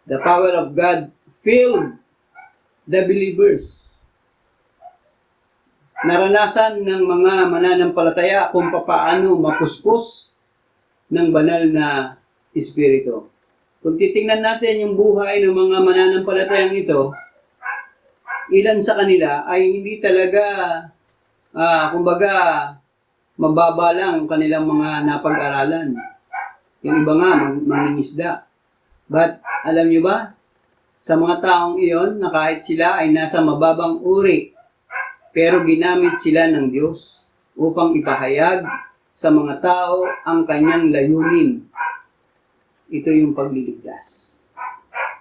Speaker 3: The power of God filled the believers. Naranasan ng mga mananampalataya kung paano mapuspos ng banal na Espiritu. Kung titingnan natin yung buhay ng mga mananampalatayang ito, ilan sa kanila ay hindi talaga, kumbaga, mababa lang ang kanilang mga napag-aralan. Yung iba nga, mangingisda. But, alam nyo ba, sa mga taong iyon, na kahit sila ay nasa mababang uri, pero ginamit sila ng Diyos upang ipahayag sa mga tao ang kanyang layunin. Ito yung pagliligtas.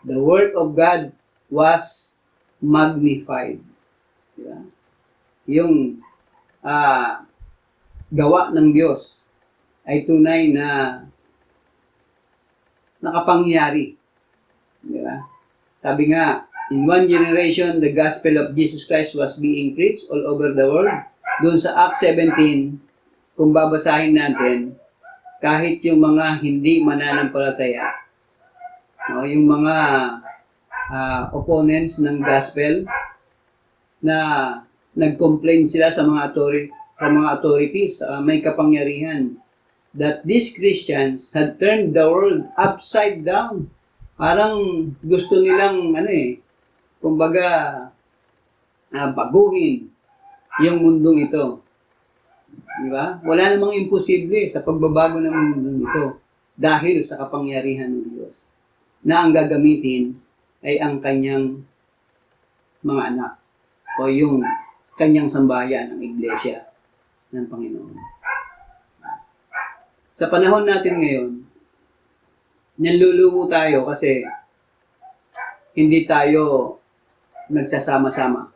Speaker 3: The work of God was magnified. Diba? Yung gawa ng Diyos ay tunay na nakapangyari. Diba? Sabi nga, in one generation, the gospel of Jesus Christ was being preached all over the world. Doon sa Acts 17, kung babasahin natin, kahit yung mga hindi mananampalataya, no, yung mga opponents ng gospel na nag-complain sila sa mga authorities, may kapangyarihan, that these Christians had turned the world upside down. Parang gusto nilang, kumbaga, baguhin yung mundong ito. Di ba? Wala namang imposible sa pagbabago ng mundong ito dahil sa kapangyarihan ng Diyos na ang gagamitin ay ang kanyang mga anak o yung kanyang sambahayan, ang iglesia ng Panginoon. Sa panahon natin ngayon, nalulungo tayo kasi hindi tayo nagsasama-sama.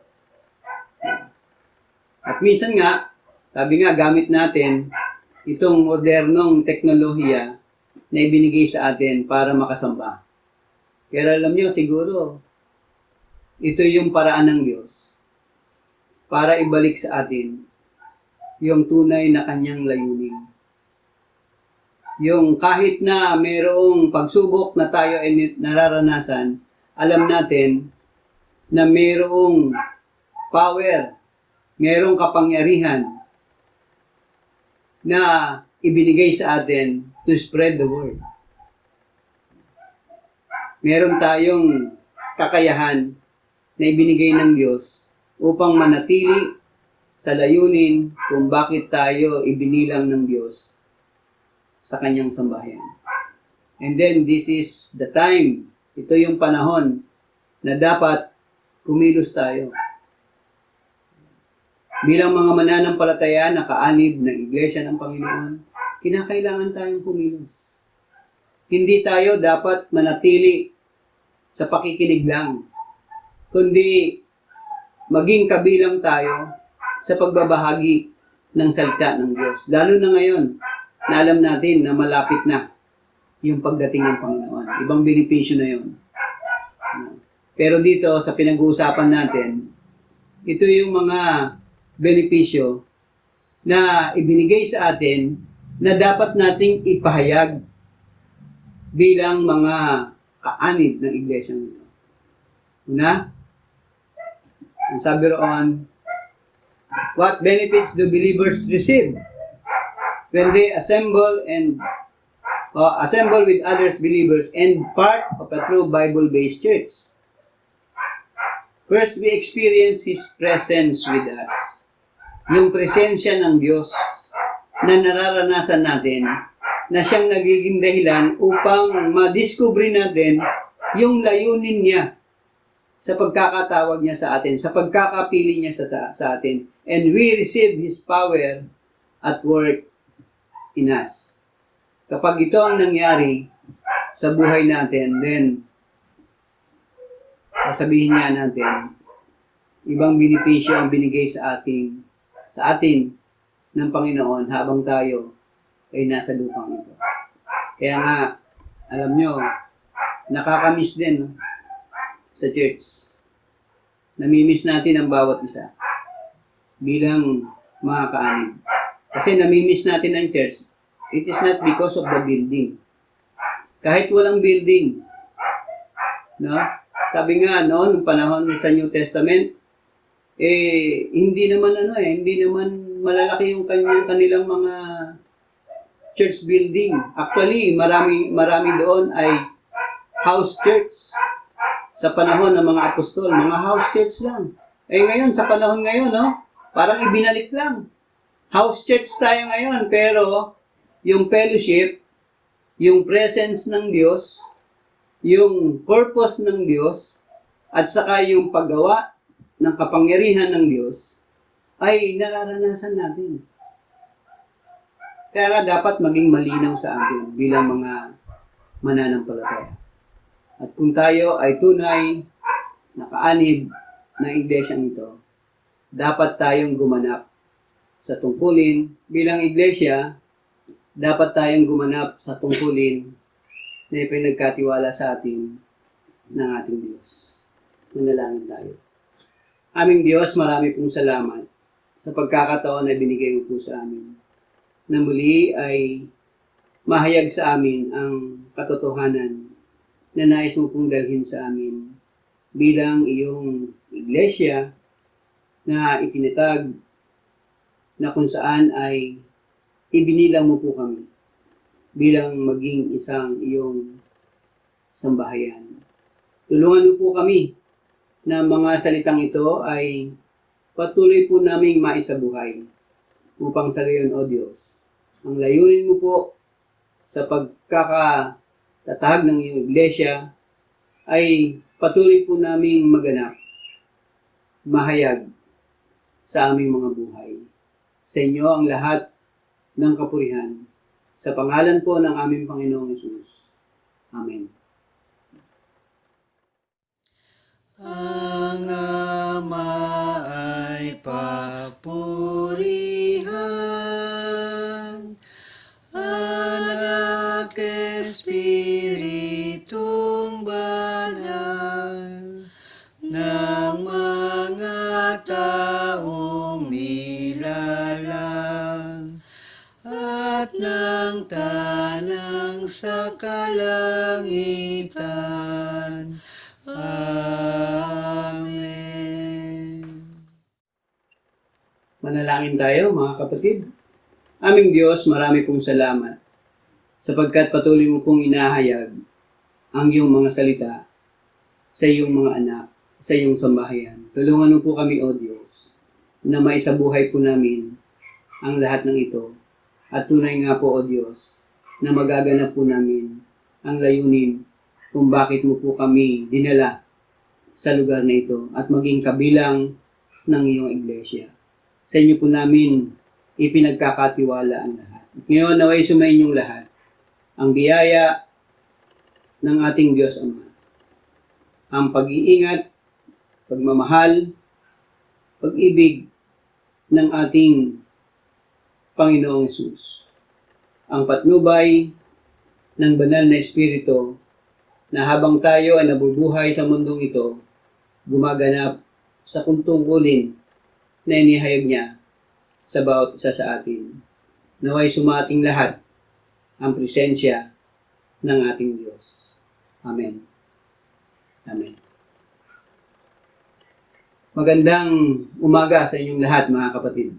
Speaker 3: At minsan nga, sabi nga, gamit natin itong modernong teknolohiya na ibinigay sa atin para makasamba. Pero alam nyo, siguro, ito yung paraan ng Diyos para ibalik sa atin yung tunay na kanyang layunin. Yung kahit na mayroong pagsubok na tayo ay nararanasan, alam natin na mayroong power, mayroong kapangyarihan na ibinigay sa atin to spread the word. Meron tayong kakayahan na ibinigay ng Diyos upang manatili sa layunin kung bakit tayo ibinilang ng Diyos sa kanyang sambahayan. And then, this is the time, ito yung panahon na dapat kumilos tayo. Bilang mga mananampalataya, nakaanib ng Iglesia ng Panginoon, kinakailangan tayong kumilos. Hindi tayo dapat manatili sa pakikinig lang, kundi maging kabilang tayo sa pagbabahagi ng salita ng Diyos. Lalo na ngayon, na alam natin na malapit na yung pagdating ng Panginoon. Ibang benepisyo na yun. Pero dito, sa pinag-uusapan natin, ito yung mga benepisyo na ibinigay sa atin na dapat nating ipahayag bilang mga kaanib ng iglesia nito. Una, ang sabi roon, what benefits do believers receive when they assemble with others believers and part of a true Bible-based church? First, we experience His presence with us. Yung presensya ng Diyos na nararanasan natin na siyang nagiging dahilan upang madiscover natin yung layunin niya sa pagkakatawag niya sa atin, sa pagkakapili niya sa atin. And we receive His power at work in us. Kapag ito ang nangyari sa buhay natin, then sasabihin nga natin, ibang benepisyo ang binigay sa atin ng Panginoon habang tayo ay nasa lupang ito. Kaya nga, alam nyo, nakakamiss din no, sa church. Namimiss natin ang bawat isa bilang mga kaanib. Kasi namimiss natin ang church, it is not because of the building. Kahit walang building, no? Sabi nga noon, nung panahon sa New Testament, hindi naman malalaki yung kanilang mga church building. Actually, marami doon ay house church. Sa panahon ng mga apostol, mga house church lang. Ngayon, sa panahon ngayon, no, parang ibinalik lang. House church tayo ngayon, pero yung fellowship, yung presence ng Diyos, yung purpose ng Diyos, at saka yung paggawa ng kapangyarihan ng Diyos, ay nararanasan natin. Kaya nga dapat maging malinaw sa atin bilang mga mananampalataya. At kung tayo ay tunay na kaanib ng iglesyang ito, dapat tayong gumanap sa tungkulin. Bilang iglesia, dapat tayong gumanap sa tungkulin na ipinagkatiwala sa atin ng ating Diyos. Manalangin tayo. Aming Diyos, marami pong salamat sa pagkakataon na binigay mo po sa amin, na muli ay mahayag sa amin ang katotohanan na nais mo pong dalhin sa amin bilang iyong iglesia na itinatag na kung saan ay ibinilang mo po kami bilang maging isang iyong sambahayan. Tulungan mo po kami na mga salitang ito ay patuloy po naming maisabuhay upang sa gayon, O Diyos, ang layunin mo po sa pagkakatatag ng iyong iglesia ay patuloy po naming maganap, mahayag sa aming mga buhay. Sa inyo ang lahat ng kapurihan. Sa pangalan po ng aming Panginoong Hesus. Amen.
Speaker 4: Ang Ama ay papurihan, Anak, Espiritong Banal, ng mga taong nilalang, at ng tanang sa kalangitan. Amen.
Speaker 3: Manalangin tayo, mga kapatid. Aming Diyos, marami pong salamat sapagkat patuloy mo pong inahayag ang iyong mga salita sa iyong mga anak, sa iyong sambahayan. Tulungan mo po kami, O Diyos, na maisabuhay po namin ang lahat ng ito. At tunay nga po, O Diyos, na magaganap po namin ang layunin kung bakit mo po kami dinala sa lugar na ito at maging kabilang ng iyong iglesia. Sa inyo po namin ipinagkakatiwala ang lahat. At ngayon, naway sumainyong lahat ang biyaya ng ating Diyos Ama, ang pag-iingat, pagmamahal, pag-ibig ng ating Panginoong Hesus, ang patnubay ng banal na Espiritu na habang tayo ay nabubuhay sa mundong ito, gumaganap sa kung tungkulin na inihayag niya sa bawat isa sa atin. Naway sumating lahat ang presensya ng ating Diyos. Amen. Amen. Magandang umaga sa inyong lahat, mga kapatid.